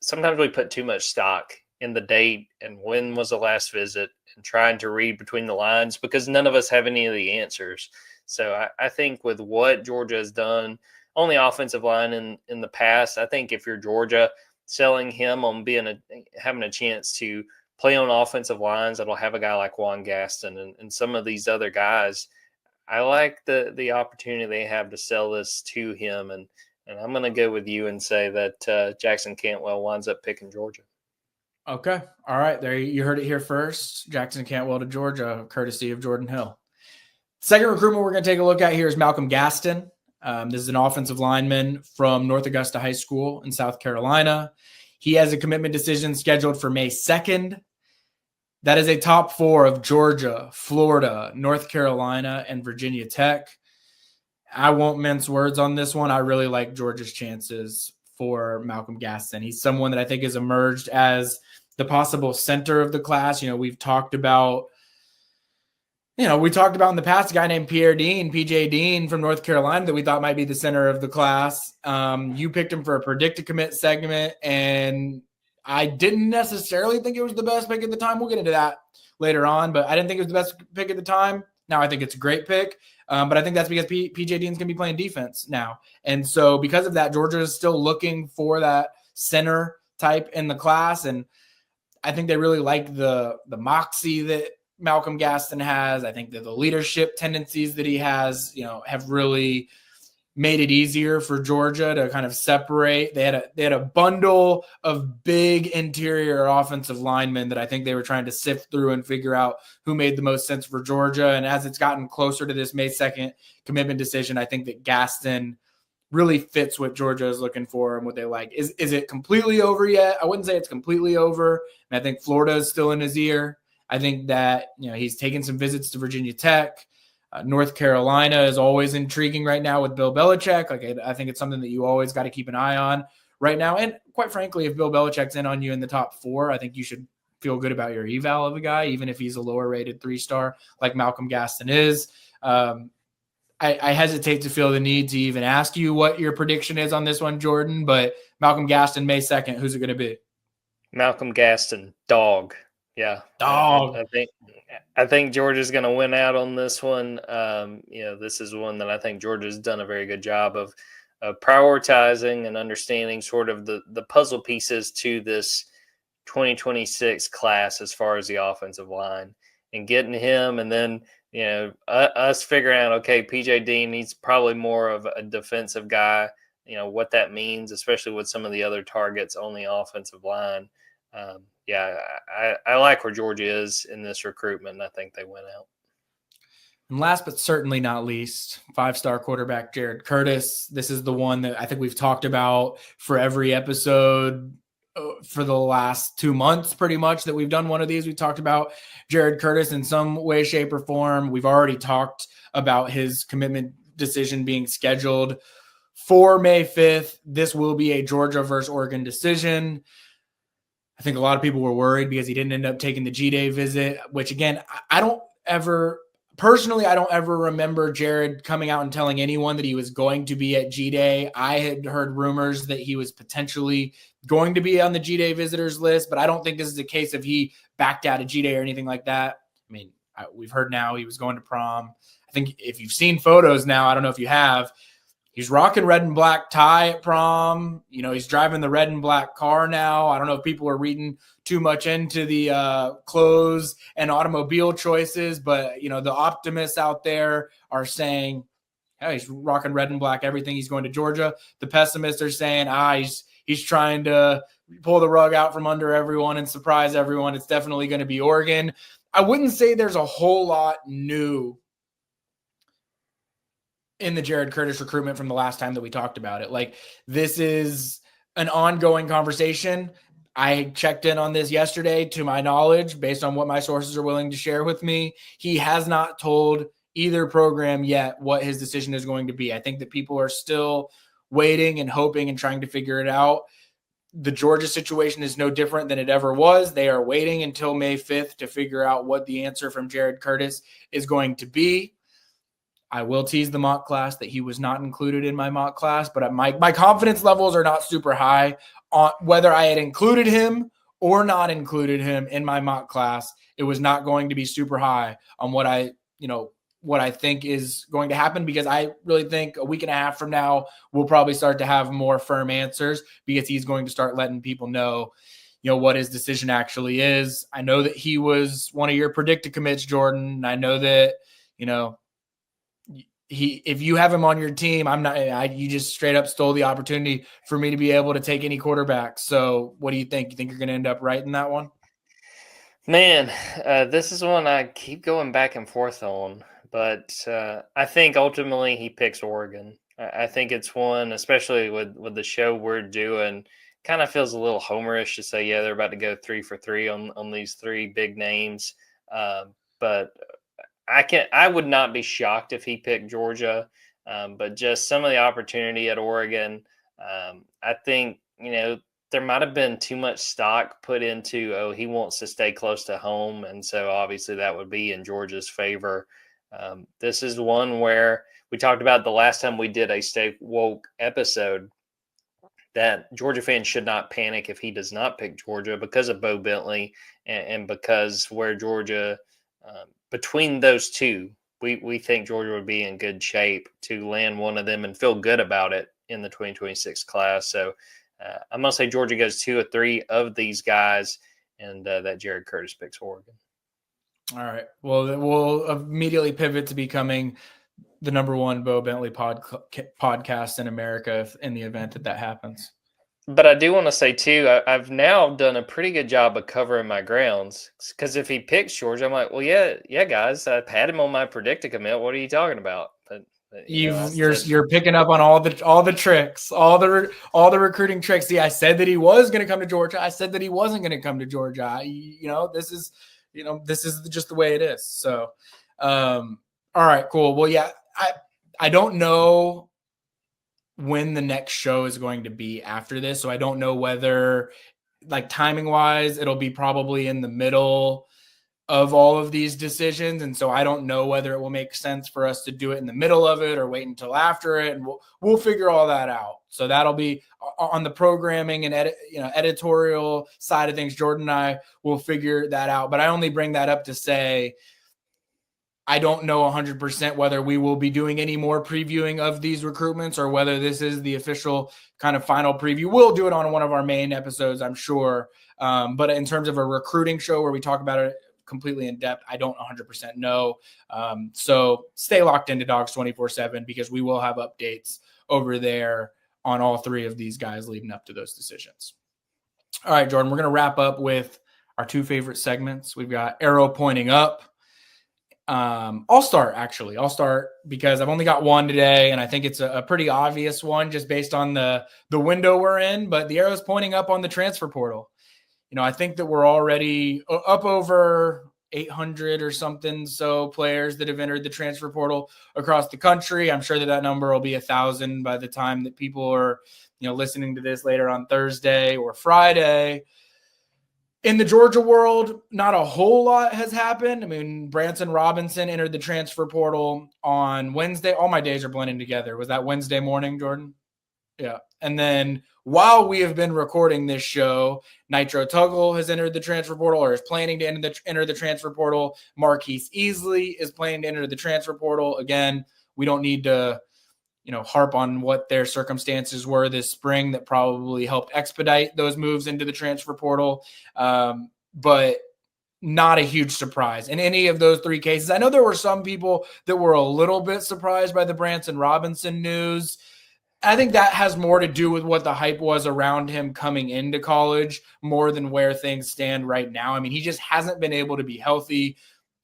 B: sometimes we put too much stock in the date and when was the last visit and trying to read between the lines because none of us have any of the answers. So I think with what Georgia has done on the offensive line in the past, I think if you're Georgia, selling him on having a chance to play on offensive lines that'll have a guy like Juan Gaston and some of these other guys, I like the opportunity they have to sell this to him. And I'm going to go with you and say that Jackson Cantwell winds up picking Georgia.
A: Okay. All right. There you heard it here first. Jackson Cantwell to Georgia, courtesy of Jordan Hill. Second recruitment we're going to take a look at here is Malcolm Gaston. This is an offensive lineman from North Augusta High School in South Carolina. He has a commitment decision scheduled for May 2nd. That is a top 4 of Georgia, Florida, North Carolina, and Virginia Tech. I won't mince words on this one. I really like Georgia's chances for Malcolm Gaston. He's someone that I think has emerged as the possible center of the class. We've talked about, in the past a guy named PJ Dean from North Carolina that we thought might be the center of the class. You picked him for a predicted commit segment, and I didn't necessarily think it was the best pick at the time. We'll get into that later on, but I didn't think it was the best pick at the time. Now I think it's a great pick, but I think that's because PJ Dean's going to be playing defense now. And so because of that, Georgia is still looking for that center type in the class. And I think they really like the moxie that Malcolm Gaston has. I think that the leadership tendencies that he has, have really made it easier for Georgia to kind of separate. They had a bundle of big interior offensive linemen that I think they were trying to sift through and figure out who made the most sense for Georgia. And as it's gotten closer to this May 2nd commitment decision, I think that Gaston really fits what Georgia is looking for and what they like. Is it completely over yet? I wouldn't say it's completely over. I think Florida is still in his ear. I think that, he's taken some visits to Virginia Tech. North Carolina is always intriguing right now with Bill Belichick. I think it's something that you always got to keep an eye on right now. And quite frankly, if Bill Belichick's in on you in the top 4, I think you should feel good about your eval of a guy, even if he's a lower rated 3-star like Malcolm Gaston is. I hesitate to feel the need to even ask you what your prediction is on this one, Jordan, but Malcolm Gaston, May 2nd, who's it going to be?
B: Malcolm Gaston, dog. Yeah,
A: Dog.
B: I think Georgia's going to win out on this one. This is one that I think Georgia's done a very good job of prioritizing and understanding sort of the puzzle pieces to this 2026 class as far as the offensive line and getting him, and then us figuring out, okay, PJ Dean needs probably more of a defensive guy. What that means, especially with some of the other targets on the offensive line. I like where Georgia is in this recruitment, and I think they win out.
A: And last but certainly not least, 5-star quarterback Jared Curtis. This is the one that I think we've talked about for every episode for the last 2 months, pretty much, that we've done one of these. We talked about Jared Curtis in some way, shape, or form. We've already talked about his commitment decision being scheduled for May 5th. This will be a Georgia versus Oregon decision. I think a lot of people were worried because he didn't end up taking the G-Day visit, which, again, I don't ever remember Jared coming out and telling anyone that he was going to be at G-Day. I had heard rumors that he was potentially going to be on the G-Day visitors list, but I don't think this is a case of he backed out of G-Day or anything like that. I mean, we've heard now he was going to prom. I think if you've seen photos now, I don't know if you have, he's rocking red and black tie at prom. He's driving the red and black car now. I don't know if people are reading too much into the clothes and automobile choices, but, the optimists out there are saying, hey, he's rocking red and black, everything. He's going to Georgia. The pessimists are saying, he's trying to pull the rug out from under everyone and surprise everyone. It's definitely going to be Oregon. I wouldn't say there's a whole lot new in the Jared Curtis recruitment from the last time that we talked about it. Like, this is an ongoing conversation. I checked in on this yesterday, to my knowledge, based on what my sources are willing to share with me. He has not told either program yet what his decision is going to be. I think that people are still waiting and hoping and trying to figure it out. The Georgia situation is no different than it ever was. They are waiting until May 5th to figure out what the answer from Jared Curtis is going to be. I will tease the mock class that he was not included in my mock class, but my confidence levels are not super high on whether I had included him or not included him in my mock class. It was not going to be super high on what I think is going to happen, because I really think a week and a half from now, we'll probably start to have more firm answers, because he's going to start letting people know, what his decision actually is. I know that he was one of your predicted commits, Jordan. I know that, if you have him on your team, you just straight up stole the opportunity for me to be able to take any quarterback. So what do you think? You think you're going to end up right in that one?
B: Man, this is one I keep going back and forth on, but I think ultimately he picks Oregon. I think it's one, especially with the show we're doing, kind of feels a little homerish to say, yeah, they're about to go 3 for 3 on these 3 big names. But I would not be shocked if he picked Georgia, but just some of the opportunity at Oregon, I think, there might have been too much stock put into, he wants to stay close to home. And so obviously that would be in Georgia's favor. This is one where we talked about the last time we did a Stay Wolk episode, that Georgia fans should not panic if he does not pick Georgia because of Bo Bentley and because where Georgia between those two, we think Georgia would be in good shape to land one of them and feel good about it in the 2026 class. So I'm going to say Georgia goes 2 or 3 of these guys, and that Jared Curtis picks Oregon.
A: All right. Well, we'll immediately pivot to becoming the number 1 Bo Bentley podcast in America in the event that happens.
B: But I do want to say, too, I've now done a pretty good job of covering my grounds, because if he picks Georgia, I'm like, well, yeah, guys, I've had him on my predicted commit. What are you talking about? But
A: you're picking up on all the tricks, all the recruiting tricks. See, I said that he was going to come to Georgia. I said that he wasn't going to come to Georgia. This is just the way it is. So, all right, cool. Well, yeah, I don't know when the next show is going to be after this. So I don't know whether, like, timing wise, it'll be probably in the middle of all of these decisions. And so I don't know whether it will make sense for us to do it in the middle of it or wait until after it. And we'll figure all that out. So that'll be on the programming and editorial side of things. Jordan and I will figure that out. But I only bring that up to say, I don't know 100% whether we will be doing any more previewing of these recruitments or whether this is the official kind of final preview. We'll do it on one of our main episodes, I'm sure. But in terms of a recruiting show where we talk about it completely in depth, I don't 100% know. So stay locked into Dogs 24/7 because we will have updates over there on all three of these guys leading up to those decisions. All right, Jordan, we're going to wrap up with our two favorite segments. We've got Arrow Pointing Up. I'll start because I've only got one today, and I think it's a pretty obvious one just based on the window we're in, but the arrow's pointing up on the transfer portal. I think that we're already up over 800 or something so players that have entered the transfer portal across the country. I'm sure that number will be 1,000 by the time that people are listening to this later on Thursday or Friday. In the Georgia world, not a whole lot has happened. I mean, Branson Robinson entered the transfer portal on Wednesday. All my days are blending together. Was that Wednesday morning, Jordan? Yeah. And then while we have been recording this show, Nitro Tuggle has entered the transfer portal or is planning to enter the transfer portal. Marquise Easley is planning to enter the transfer portal. Again, we don't need to harp on what their circumstances were this spring that probably helped expedite those moves into the transfer portal. But not a huge surprise in any of those three cases. I know there were some people that were a little bit surprised by the Branson Robinson news. I think that has more to do with what the hype was around him coming into college more than where things stand right now. I mean, he just hasn't been able to be healthy.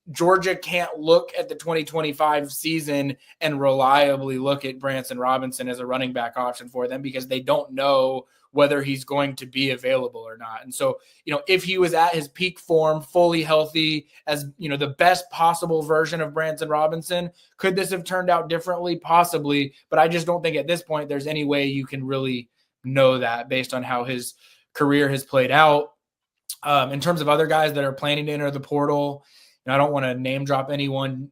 A: Georgia can't look at the 2025 season and reliably look at Branson Robinson as a running back option for them because they don't know whether he's going to be available or not. And so, if he was at his peak form, fully healthy, as the best possible version of Branson Robinson, could this have turned out differently? Possibly, but I just don't think at this point there's any way you can really know that based on how his career has played out. In terms of other guys that are planning to enter the portal, I don't want to name drop anyone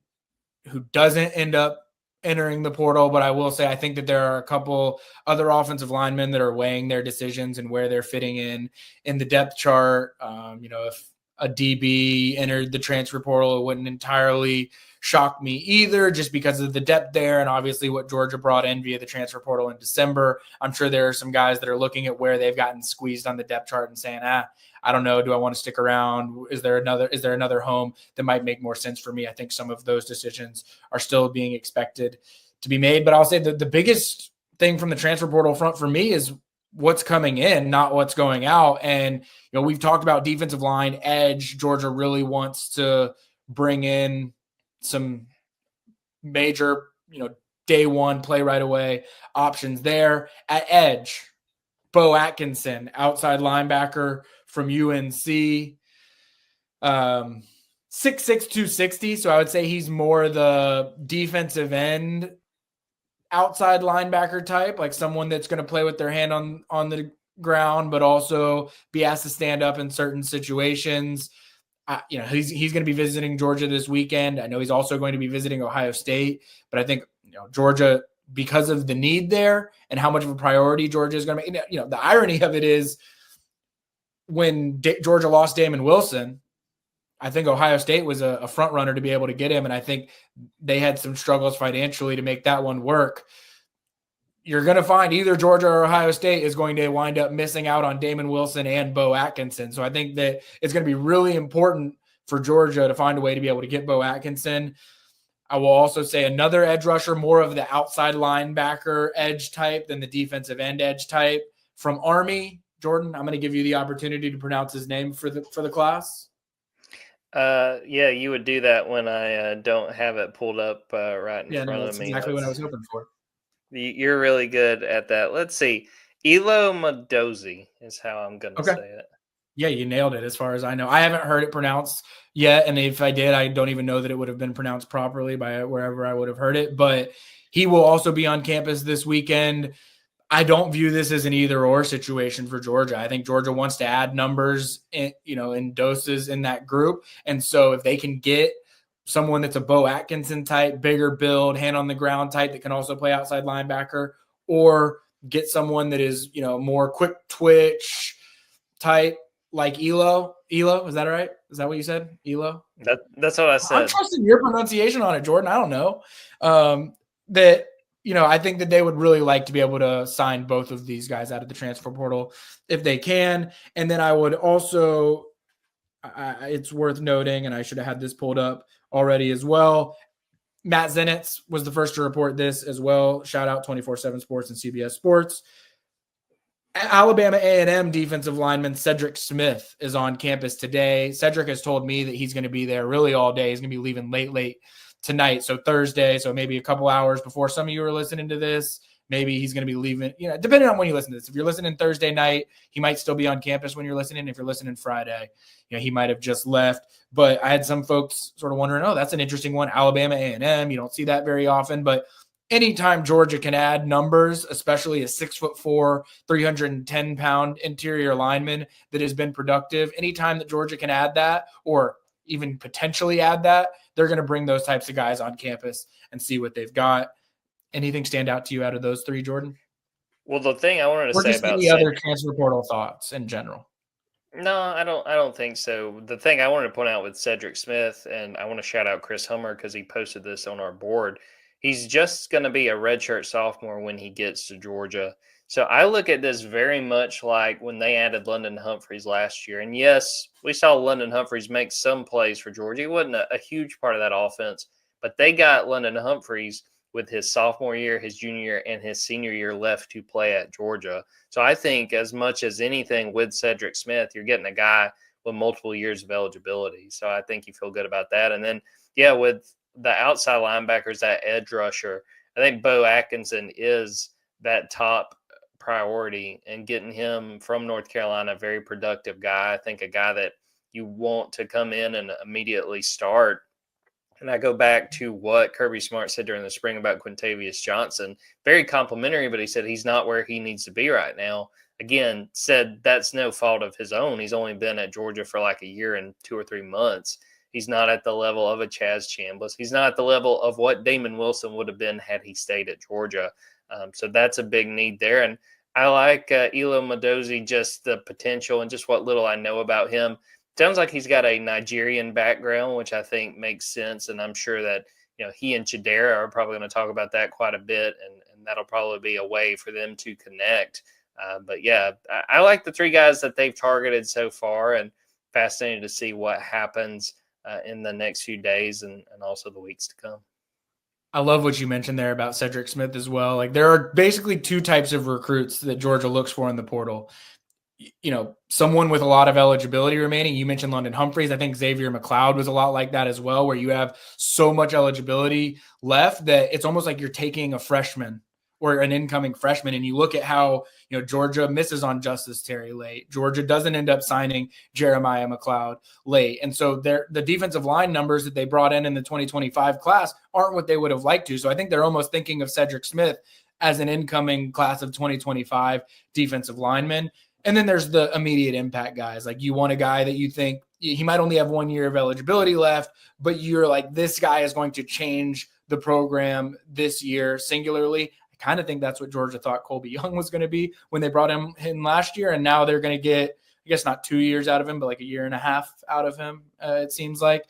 A: who doesn't end up entering the portal, but I will say I think that there are a couple other offensive linemen that are weighing their decisions and where they're fitting in the depth chart. If a DB entered the transfer portal, it wouldn't entirely shock me either, just because of the depth there and obviously what Georgia brought in via the transfer portal in December. I'm sure there are some guys that are looking at where they've gotten squeezed on the depth chart and saying, I don't know, do I want to stick around? Is there another home that might make more sense for me? I think some of those decisions are still being expected to be made. But I'll say that the biggest thing from the transfer portal front for me is what's coming in, not what's going out. And, we've talked about defensive line, edge. Georgia really wants to bring in some major, day one, play right away options there. At edge, Bo Atkinson, outside linebacker from UNC, 6'6", 260. So I would say he's more the defensive end outside linebacker type, like someone that's going to play with their hand on the ground, but also be asked to stand up in certain situations. He's going to be visiting Georgia this weekend. I know he's also going to be visiting Ohio State, but I think Georgia, because of the need there and how much of a priority Georgia is going to make. The irony of it is when Georgia lost Damon Wilson, I think Ohio State was a front runner to be able to get him, and I think they had some struggles financially to make that one work. You're going to find either Georgia or Ohio State is going to wind up missing out on Damon Wilson and Bo Atkinson. So I think that it's going to be really important for Georgia to find a way to be able to get Bo Atkinson. I will also say another edge rusher, more of the outside linebacker edge type than the defensive end edge type from Army. Jordan, I'm going to give you the opportunity to pronounce his name for the class.
B: Yeah, you would do that when I don't have it pulled up right in front of me.
A: Exactly what I was hoping for.
B: You're really good at that. Let's see. Elo Madozi is how I'm going to say it.
A: Yeah, you nailed it as far as I know. I haven't heard it pronounced yet, and if I did, I don't even know that it would have been pronounced properly by wherever I would have heard it. But he will also be on campus this weekend. I don't view this as an either or situation for Georgia. I think Georgia wants to add numbers in doses in that group. And so if they can get someone that's a Bo Atkinson type, bigger build, hand on the ground type that can also play outside linebacker, or get someone that is, more quick twitch type like Elo. Elo, is that right? Is that what you said? Elo?
B: That's what I said.
A: I'm trusting your pronunciation on it, Jordan. I don't know. I think that they would really like to be able to sign both of these guys out of the transfer portal if they can. And then I would also, it's worth noting, and I should have had this pulled up already as well. Matt Zenitz was the first to report this as well. Shout out 24/7 Sports and CBS Sports. Alabama A&M defensive lineman Cedric Smith is on campus today. Cedric has told me that he's going to be there really all day. He's going to be leaving late tonight, so Thursday, so maybe a couple hours before some of you are listening to this. Maybe he's going to be leaving, depending on when you listen to this. If you're listening Thursday night, he might still be on campus when you're listening. If you're listening Friday, he might have just left. But I had some folks sort of wondering, that's an interesting one. Alabama A&M, you don't see that very often. But anytime Georgia can add numbers, especially a 6'4", 310-pound interior lineman that has been productive, anytime that Georgia can add that or even potentially add that, they're going to bring those types of guys on campus and see what they've got. Anything stand out to you out of those three, Jordan?
B: Well, the thing I wanted to say about
A: any other transfer portal thoughts in general?
B: No, I don't think so. The thing I wanted to point out with Cedric Smith, and I want to shout out Chris Hummer because he posted this on our board. He's just going to be a redshirt sophomore when he gets to Georgia. So I look at this very much like when they added London Humphreys last year. And yes, we saw London Humphreys make some plays for Georgia. He wasn't a huge part of that offense, but they got London Humphreys with his sophomore year, his junior year, and his senior year left to play at Georgia. So I think as much as anything with Cedric Smith, you're getting a guy with multiple years of eligibility. So I think you feel good about that. And then, with the outside linebackers, that edge rusher, I think Bo Atkinson is that top priority, and getting him from North Carolina, a very productive guy. I think a guy that you want to come in and immediately start. And I go back to what Kirby Smart said during the spring about Quintavious Johnson. Very complimentary, but he said he's not where he needs to be right now. Again, said that's no fault of his own. He's only been at Georgia for like a year and 2 or 3 months. He's not at the level of a Chaz Chambliss. He's not at the level of what Damon Wilson would have been had he stayed at Georgia. So that's a big need there. And I like Elo Madozi, just the potential and just what little I know about him. Sounds like he's got a Nigerian background, which I think makes sense. And I'm sure that, he and Chidera are probably going to talk about that quite a bit. And that'll probably be a way for them to connect. But I like the three guys that they've targeted so far, and fascinated to see what happens in the next few days and also the weeks to come.
A: I love what you mentioned there about Cedric Smith as well. Like, there are basically two types of recruits that Georgia looks for in the portal. Someone with a lot of eligibility remaining. You mentioned London Humphreys. I think Xavier McLeod was a lot like that as well, where you have so much eligibility left that it's almost like you're taking a freshman or an incoming freshman, and you look at how, Georgia misses on Justice Terry late. Georgia doesn't end up signing Jeremiah McLeod late. And so the defensive line numbers that they brought in the 2025 class aren't what they would have liked to. So I think they're almost thinking of Cedric Smith as an incoming class of 2025 defensive lineman. And then there's the immediate impact guys. Like, you want a guy that you think he might only have 1 year of eligibility left, but you're like, this guy is going to change the program this year singularly. I kind of think that's what Georgia thought Colby Young was going to be when they brought him in last year. And now they're going to get, I guess, not 2 years out of him, but like 1.5 years out of him, it seems like.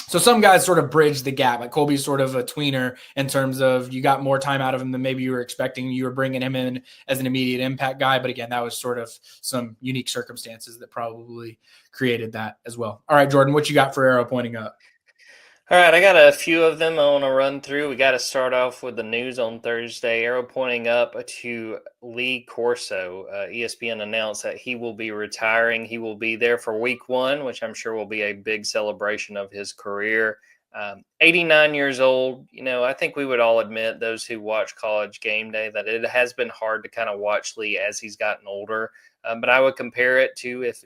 A: So some guys sort of bridge the gap. Like, Colby's sort of a tweener in terms of you got more time out of him than maybe you were expecting. You were bringing him in as an immediate impact guy. But again, that was sort of some unique circumstances that probably created that as well. All right, Jordan, what you got for arrow pointing up?
B: All right, I got a few of them I want to run through. We got to start off with the news on Thursday. Arrow pointing up to Lee Corso. ESPN announced that he will be retiring. He will be there for week 1, which I'm sure will be a big celebration of his career. 89 years old. I think we would all admit, those who watch College Game Day, that it has been hard to kind of watch Lee as he's gotten older. But I would compare it to, if,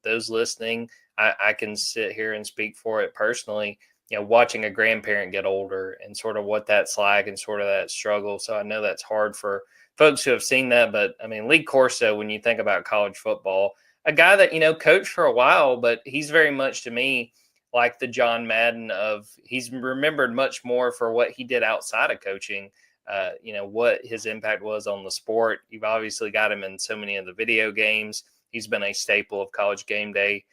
B: those listening, I can sit here and speak for it personally. Watching a grandparent get older and sort of what that's like and sort of that struggle. So I know that's hard for folks who have seen that. But I mean, Lee Corso, when you think about college football, a guy that, coached for a while, but he's very much to me like the John Madden he's remembered much more for what he did outside of coaching, what his impact was on the sport. You've obviously got him in so many of the video games. He's been a staple of College Game Day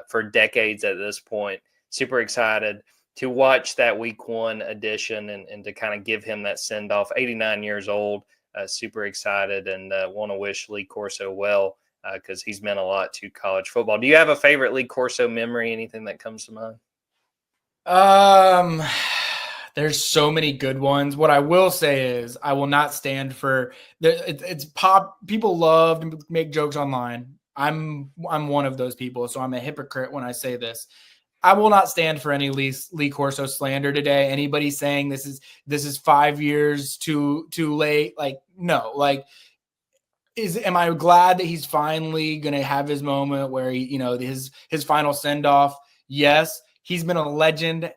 B: for decades at this point. Super excited to watch that week 1 edition and to kind of give him that send off. 89 years old, super excited, and want to wish Lee Corso well, because he's meant a lot to college football. Do you have a favorite Lee Corso memory? Anything that comes to mind?
A: There's so many good ones. What I will say is I will not stand for it's pop. People love to make jokes online. I'm one of those people, so I'm a hypocrite when I say this. I will not stand for any Lee Corso slander today. Anybody saying this is 5 years too late? Like, no, like. Am I glad that he's finally going to have his moment where he, his final send off? Yes, he's been a legend.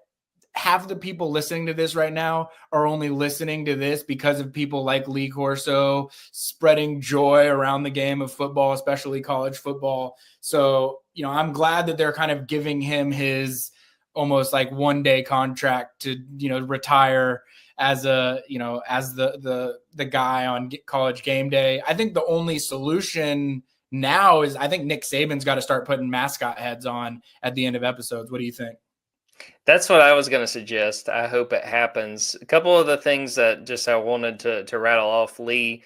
A: Half the people listening to this right now are only listening to this because of people like Lee Corso spreading joy around the game of football, especially college football. So, I'm glad that they're kind of giving him his almost like 1-day contract to, retire as the guy on College Game Day. I think the only solution now is I think Nick Saban's got to start putting mascot heads on at the end of episodes. What do you think?
B: That's what I was going to suggest. I hope it happens. A couple of the things that just I wanted to rattle off, Lee.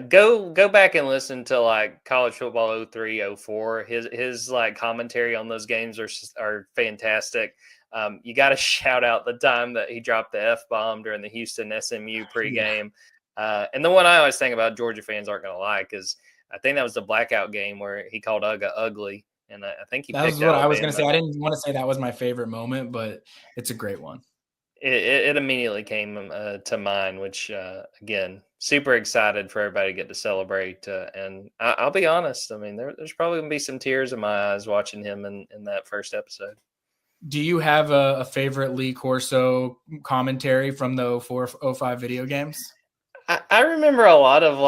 B: Go back and listen to like college football 03, 04. His like commentary on those games are fantastic. You got to shout out the time that he dropped the F-bomb during the Houston SMU pregame. And the one I always think about Georgia fans aren't going to like is I think that was the blackout game where he called Uga ugly. And I think he picked
A: That was what I was going to say. I didn't want to say that was my favorite moment, but it's a great one.
B: It immediately came to mind, which, again, super excited for everybody to get to celebrate. And I'll be honest. I mean, there's probably going to be some tears in my eyes watching him in that first episode.
A: Do you have a favorite Lee Corso commentary from the 04-05 video games?
B: I remember a lot of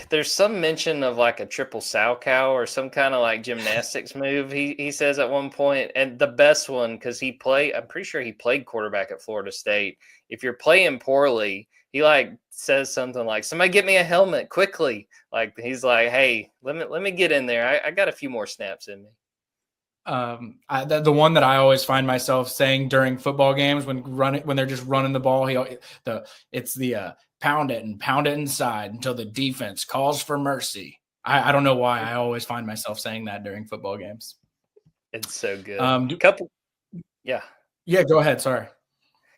B: there's some mention of like a triple sow cow or some kind of like gymnastics move. He says at one point, and the best one, because I'm pretty sure he played quarterback at Florida State. If you're playing poorly, he says something like, "Somebody get me a helmet quickly." Like he's like, "Hey, let me get in there. I got a few more snaps in me."
A: The one that I always find myself saying during football games when they're just running the ball, it's the pound it inside until the defense calls for mercy. I don't know why I always find myself saying that during football games.
B: It's so good.
A: Yeah, go ahead. Sorry.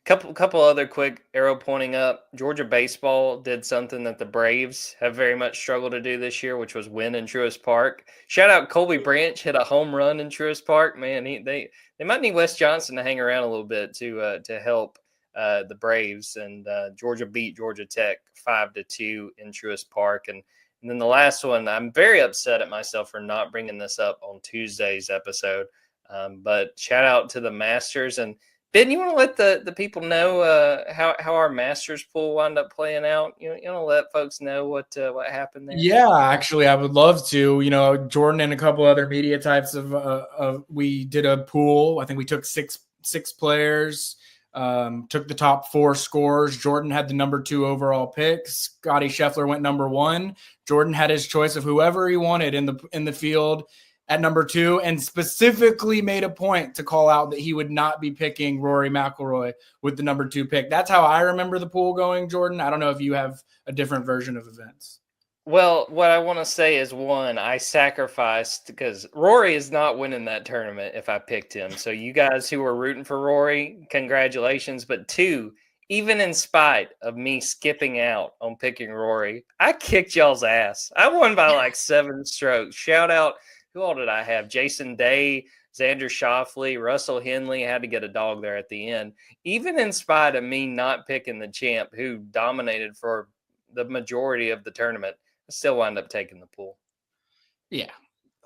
B: Couple other quick arrow pointing up. Georgia baseball did something that the Braves have very much struggled to do this year, which was win in Truist Park. Shout out Colby Branch, hit a home run in Truist Park. Man, they might need Wes Johnson to hang around a little bit to help the Braves. And Georgia beat Georgia Tech 5-2 in Truist Park. And then the last one, I'm very upset at myself for not bringing this up on Tuesday's episode. But shout out to the Masters. And Ben, you want to let the people know how our Masters pool wound up playing out? You want to let folks know what happened there?
A: Yeah, actually, I would love to. Jordan and a couple other media types we did a pool. I think we took six players, took the top 4 scores. Jordan had the number 2 overall pick. Scotty Scheffler went number 1. Jordan had his choice of whoever he wanted in the field at number 2, and specifically made a point to call out that he would not be picking Rory McIlroy with the number 2 pick. That's how I remember the pool going, Jordan. I don't know if you have a different version of events.
B: Well, what I want to say is, one, I sacrificed because Rory is not winning that tournament if I picked him. So you guys who were rooting for Rory, congratulations. But 2, even in spite of me skipping out on picking Rory, I kicked y'all's ass. I won by 7 strokes. Shout out. Who all did I have? Jason Day, Xander Schauffele, Russell Henley. Had to get a dog there at the end. Even in spite of me not picking the champ who dominated for the majority of the tournament, I still wound up taking the pool.
A: Yeah.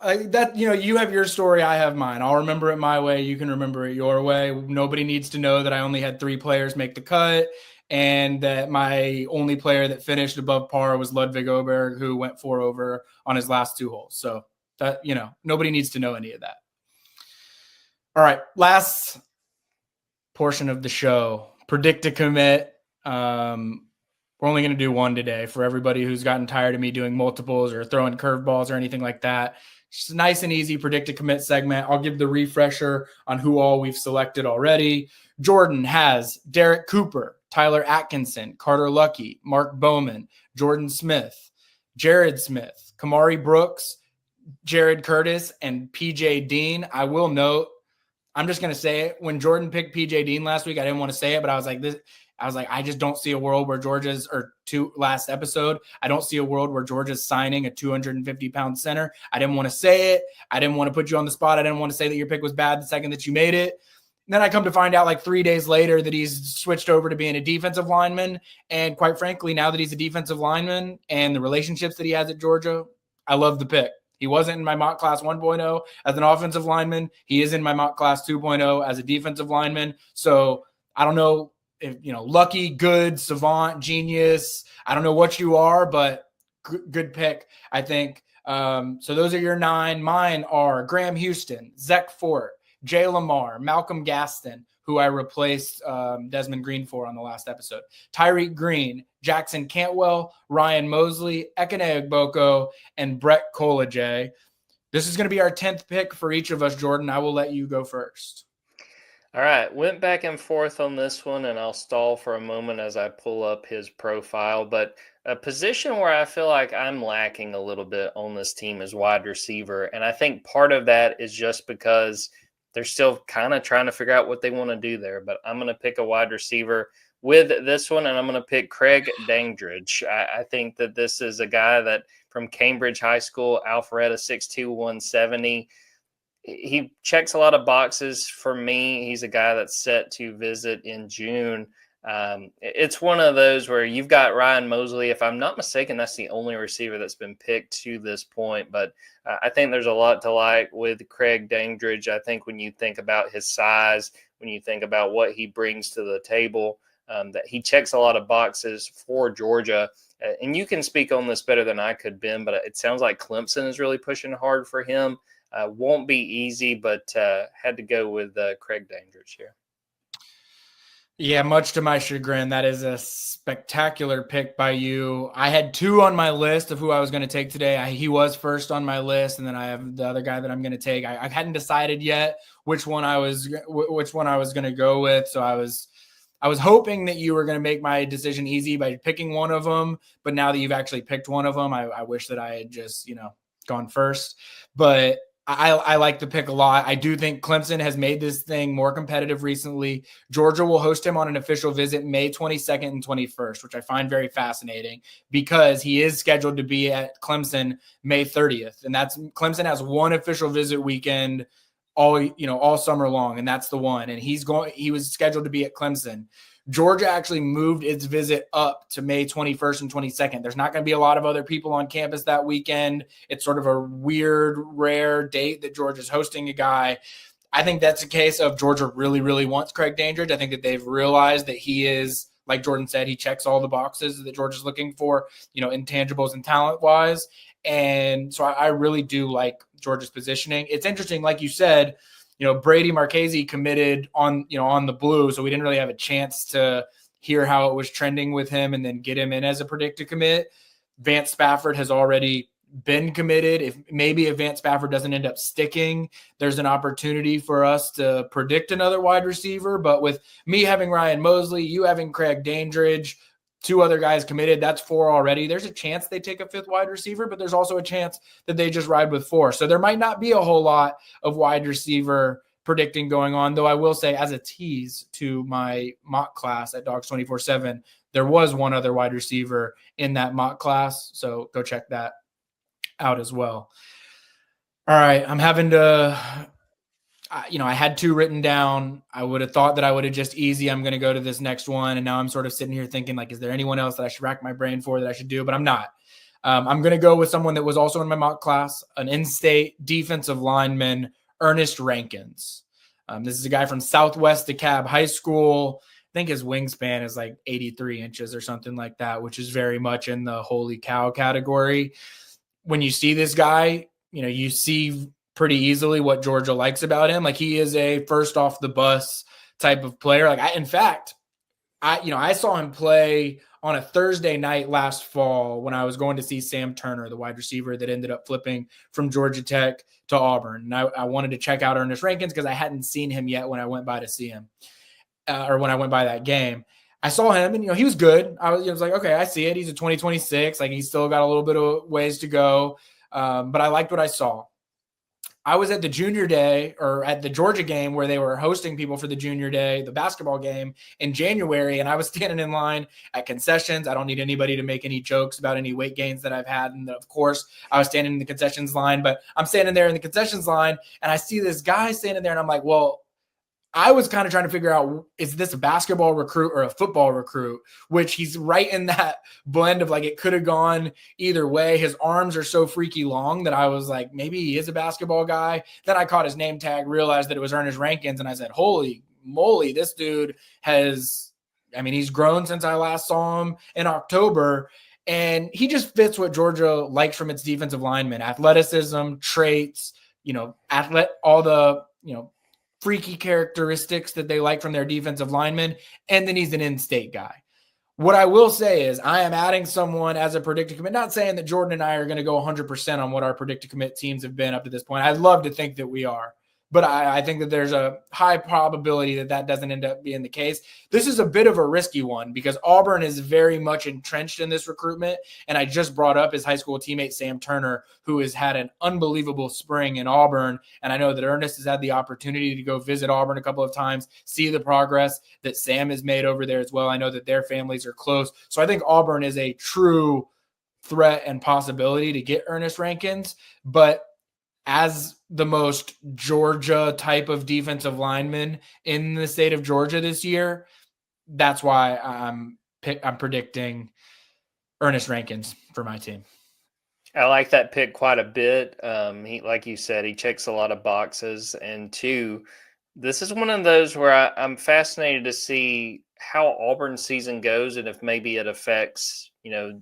A: You have your story. I have mine. I'll remember it my way. You can remember it your way. Nobody needs to know that I only had 3 players make the cut. and that my only player that finished above par was Ludwig Oberg, who went 4 over on his last 2 holes. So that, nobody needs to know any of that. All right, last portion of the show, predict a commit. We're only going to do one today for everybody who's gotten tired of me doing multiples or throwing curveballs or anything like that. Just a nice and easy predict a commit segment. I'll give the refresher on who all we've selected already. Jordan has Derek Cooper, Tyler Atkinson, Carter Lucky, Mark Bowman, Jordan Smith, Jared Smith, Kamari Brooks, Jared Curtis, and PJ Dean. I will note, I'm just going to say it. When Jordan picked PJ Dean last week, I didn't want to say it, but I was like, I just don't see a world where last episode, I don't see a world where Georgia's signing a 250-pound center. I didn't want to say it. I didn't want to put you on the spot. I didn't want to say that your pick was bad the second that you made it. And then I come to find out 3 days later that he's switched over to being a defensive lineman. And quite frankly, now that he's a defensive lineman and the relationships that he has at Georgia, I love the pick. He wasn't in my mock class 1.0 as an offensive lineman. He is in my mock class 2.0 as a defensive lineman. So I don't know if, lucky, good, savant, genius. I don't know what you are, but good pick, I think. So those are your 9. Mine are Graham Houston, Zach Fort, Jay Lamar, Malcolm Gaston, who I replaced Desmond Green for on the last episode, Tyreek Green, Jackson Cantwell, Ryan Mosley, Ekene Egboko, and Brett Kolajay. This is going to be our 10th pick for each of us, Jordan. I will let you go first.
B: All right, went back and forth on this one, and I'll stall for a moment as I pull up his profile. But a position where I feel like I'm lacking a little bit on this team is wide receiver. And I think part of that is just because they're still kind of trying to figure out what they want to do there. But I'm going to pick a wide receiver with this one, and I'm going to pick Craig Dandridge. I think that this is a guy that from Cambridge High School, Alpharetta, 6'2", 170. He checks a lot of boxes for me. He's a guy that's set to visit in June. It's one of those where you've got Ryan Mosley. If I'm not mistaken, that's the only receiver that's been picked to this point. But I think there's a lot to like with Craig Dandridge. I think when you think about his size, when you think about what he brings to the table, that he checks a lot of boxes for Georgia. And you can speak on this better than I could, Ben, but it sounds like Clemson is really pushing hard for him. Won't be easy, but had to go with Craig Dandridge here.
A: Yeah, much to my chagrin, that is a spectacular pick by you. I had 2 on my list of who I was going to take today. He was first on my list, and then I have the other guy that I'm going to take. I hadn't decided yet which one I was going to go with, so I was hoping that you were going to make my decision easy by picking one of them. But now that you've actually picked one of them, I wish that I had just gone first. But I like the pick a lot. I do think Clemson has made this thing more competitive recently. Georgia will host him on an official visit May 22nd and 21st, which I find very fascinating because he is scheduled to be at Clemson May 30th. And Clemson has one official visit weekend all summer long, and that's the one. And he was scheduled to be at Clemson. Georgia actually moved its visit up to May 21st and 22nd. There's not going to be a lot of other people on campus that weekend. It's sort of a weird, rare date that Georgia's hosting a guy. I think that's a case of Georgia really, really wants Craig Dandridge. I think that they've realized that he is, like Jordan said, he checks all the boxes that Georgia's looking for, intangibles and talent-wise. And so I really do like Georgia's positioning. It's interesting, like you said, Brady Marchese committed on the blue, so we didn't really have a chance to hear how it was trending with him and then get him in as a predicted commit. Vance Spafford has already been committed. If Vance Spafford doesn't end up sticking, there's an opportunity for us to predict another wide receiver. But with me having Ryan Mosley, you having Craig Dandridge, 2 other guys committed, that's 4 already. There's a chance they take a 5th wide receiver, but there's also a chance that they just ride with 4. So there might not be a whole lot of wide receiver predicting going on, though I will say as a tease to my mock class at Dogs 24/7, there was one other wide receiver in that mock class. So go check that out as well. All right. I'm having to, I had 2 written down. I would have thought that I would have just I'm going to go to this next one. And now I'm sort of sitting here thinking is there anyone else that I should rack my brain for that I should do? But I'm not. I'm going to go with someone that was also in my mock class, an in-state defensive lineman, Ernest Rankins. This is a guy from Southwest DeKalb High School. think his wingspan is like 83 inches or something like that, which is very much in the holy cow category. When you see this guy, you see pretty easily what Georgia likes about him. Like, he is a first off the bus type of player. Like, I saw him play on a Thursday night last fall when I was going to see Sam Turner, the wide receiver that ended up flipping from Georgia Tech to Auburn. And I wanted to check out Ernest Rankins because I hadn't seen him yet when I went by to see him, or when I went by that game. I saw him and, he was good. I was like, okay, I see it. He's a 2026. Like, he's still got a little bit of ways to go. But I liked what I saw. I was at the junior day, or at the Georgia game where they were hosting people for the junior day, the basketball game in January. And I was standing in line at concessions. I don't need anybody to make any jokes about any weight gains that I've had. And of course I was standing in the concessions line, but I'm standing there in the concessions line and I see this guy standing there and I'm like, well, I was kind of trying to figure out, is this a basketball recruit or a football recruit? Which he's right in that blend of, like, it could have gone either way. His arms are so freaky long that I was like, maybe he is a basketball guy. Then I caught his name tag, realized that it was Ernest Rankins, and I said, holy moly, this dude he's grown since I last saw him in October. And he just fits what Georgia likes from its defensive linemen: athleticism, traits, all the, freaky characteristics that they like from their defensive linemen. And then he's an in-state guy. What I will say is I am adding someone as a predicted commit, not saying that Jordan and I are going to go 100% on what our predicted commit teams have been up to this point. I'd love to think that we are, but I think that there's a high probability that doesn't end up being the case. This is a bit of a risky one because Auburn is very much entrenched in this recruitment. And I just brought up his high school teammate, Sam Turner, who has had an unbelievable spring in Auburn. And I know that Ernest has had the opportunity to go visit Auburn a couple of times, see the progress that Sam has made over there as well. I know that their families are close. So I think Auburn is a true threat and possibility to get Ernest Rankins. But as the most Georgia type of defensive lineman in the state of Georgia this year, that's why I'm predicting Ernest Rankins for my team.
B: I like that pick quite a bit. He, like you said, he checks a lot of boxes. And two, this is one of those where I'm fascinated to see how Auburn's season goes and if maybe it affects,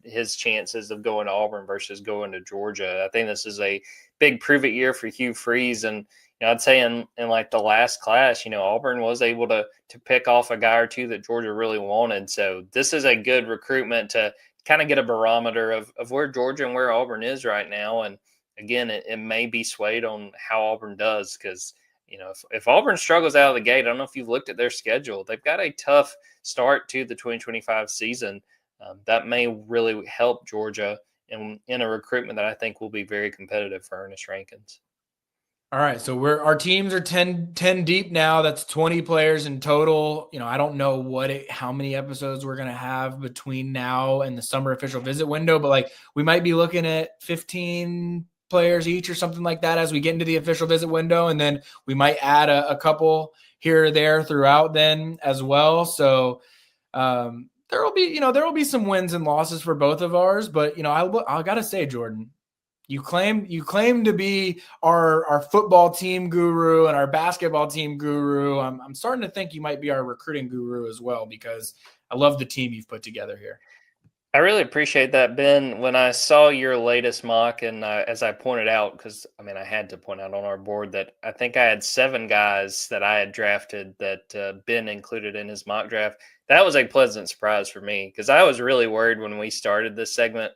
B: his chances of going to Auburn versus going to Georgia. I think this is a big prove it year for Hugh Freeze. And I'd say in like the last class, Auburn was able to pick off a guy or two that Georgia really wanted. So this is a good recruitment to kind of get a barometer of where Georgia and where Auburn is right now. And again, it may be swayed on how Auburn does because, if Auburn struggles out of the gate, I don't know if you've looked at their schedule. They've got a tough start to the 2025 season. That may really help Georgia in a recruitment that I think will be very competitive for Ernest Rankins.
A: All right, so our teams are 10 deep now. That's 20 players in total. I don't know how many episodes we're going to have between now and the summer official visit window, but we might be looking at 15 players each or something like that as we get into the official visit window, and then we might add a couple here or there throughout then as well. So there will be some wins and losses for both of ours, but I got to say, Jordan, you claim to be our football team guru and our basketball team guru. I'm starting to think you might be our recruiting guru as well because I love the team you've put together here.
B: I really appreciate that, Ben. When I saw your latest mock, and as I pointed out, because I had to point out on our board that I think I had 7 guys that I had drafted that Ben included in his mock draft. That was a pleasant surprise for me because I was really worried when we started this segment.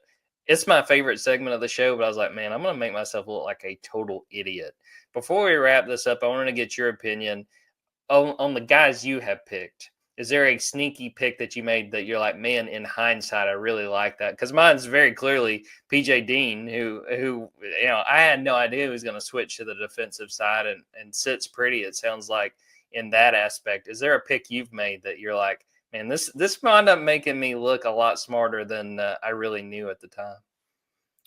B: It's my favorite segment of the show, but I was like, man, I'm going to make myself look like a total idiot. Before we wrap this up, I wanted to get your opinion on the guys you have picked. Is there a sneaky pick that you made that you're like, man, in hindsight, I really like that? Because mine's very clearly PJ Dean, who I had no idea he was going to switch to the defensive side and sits pretty, it sounds like, in that aspect. Is there a pick you've made that you're like, man, this wound up making me look a lot smarter than I really knew at the time?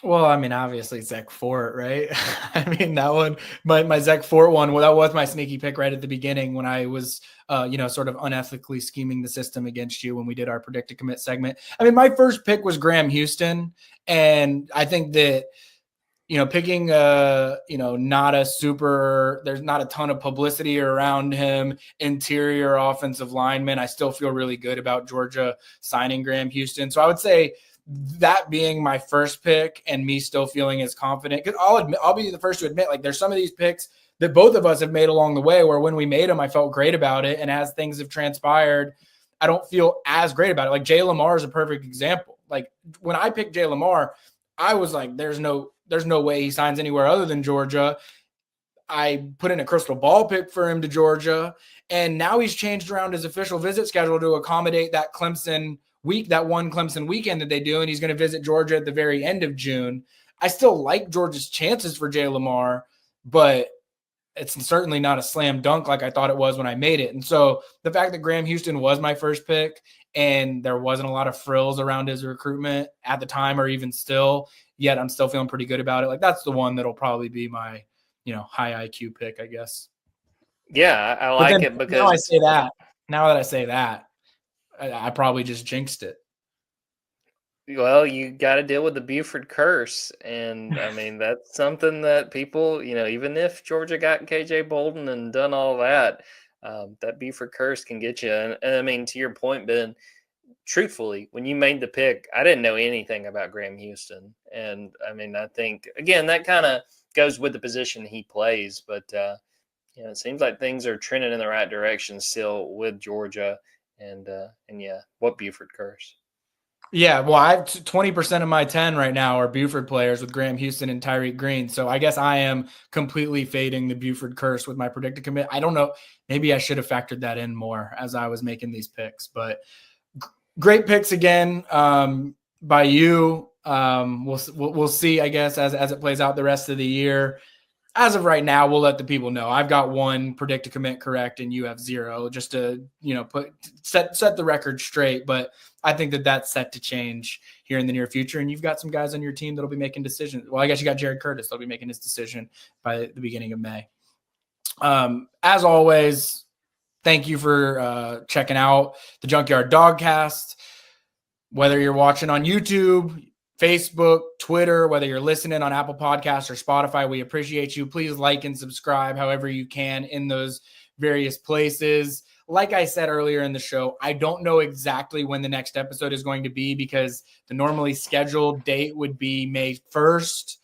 A: Well, obviously Zach Fort, right? That one, my Zach Fort one, well, that was my sneaky pick right at the beginning when I was, sort of unethically scheming the system against you when we did our predicted commit segment. My first pick was Graham Houston. And I think that picking not a super, there's not a ton of publicity around him, interior offensive lineman. I still feel really good about Georgia signing Graham Houston. So I would say that being my first pick and me still feeling as confident, because I'll be the first to admit, like, there's some of these picks that both of us have made along the way where when we made them, I felt great about it. And as things have transpired, I don't feel as great about it. Like Jay Lamar is a perfect example. Like when I picked Jay Lamar, I was like, there's no way he signs anywhere other than Georgia. I put in a crystal ball pick for him to Georgia. And now he's changed around his official visit schedule to accommodate that Clemson week, that one Clemson weekend that they do. And he's going to visit Georgia at the very end of June. I still like Georgia's chances for Jay Lamar, but it's certainly not a slam dunk like I thought it was when I made it. And so the fact that Graham Houston was my first pick and there wasn't a lot of frills around his recruitment at the time or even still, yet I'm still feeling pretty good about it. Like that's the one that'll probably be my, high IQ pick, I guess.
B: Yeah, I like it because
A: now that I say that, I probably just jinxed it.
B: Well, you got to deal with the Buford curse. And I mean, that's something that people, even if Georgia got KJ Bolden and done all that, that Buford curse can get you. And I mean, to your point, Ben, truthfully, when you made the pick, I didn't know anything about Graham Houston. And I mean, I think, again, that kind of goes with the position he plays. But, it seems like things are trending in the right direction still with Georgia. And yeah, what Buford curse.
A: Yeah, well, I have 20% of my 10 right now are Buford players with Graham Houston and Tyreek Green. So I guess I am completely fading the Buford curse with my predicted commit. I don't know. Maybe I should have factored that in more as I was making these picks. But great picks again by you. We'll see, I guess, as it plays out the rest of the year. As of right now, we'll let the people know. I've got one predicted commit correct, and you have 0, just to set the record straight. But I think that's set to change here in the near future. And you've got some guys on your team that'll be making decisions. Well, I guess you got Jared Curtis. They'll be making his decision by the beginning of May. As always, thank you for checking out the Junkyard Dawgcast. Whether you're watching on YouTube, Facebook, Twitter, whether you're listening on Apple Podcasts or Spotify, we appreciate you. Please like and subscribe however you can in those various places. Like I said earlier in the show, I don't know exactly when the next episode is going to be because the normally scheduled date would be May 1st.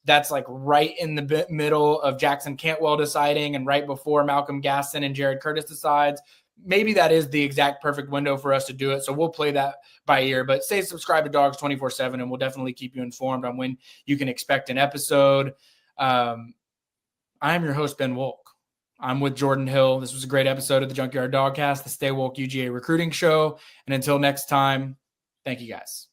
A: That's like right in the middle of Jackson Cantwell deciding and right before Malcolm Gaston and Jared Curtis decides. Maybe that is the exact perfect window for us to do it. So we'll play that by ear, but stay subscribed to Dogs 24/7 and we'll definitely keep you informed on when you can expect an episode. I'm your host, Ben Wolk. I'm with Jordan Hill. This was a great episode of the Junkyard Dawgcast, the Stay Wolk UGA recruiting show. And until next time, thank you guys.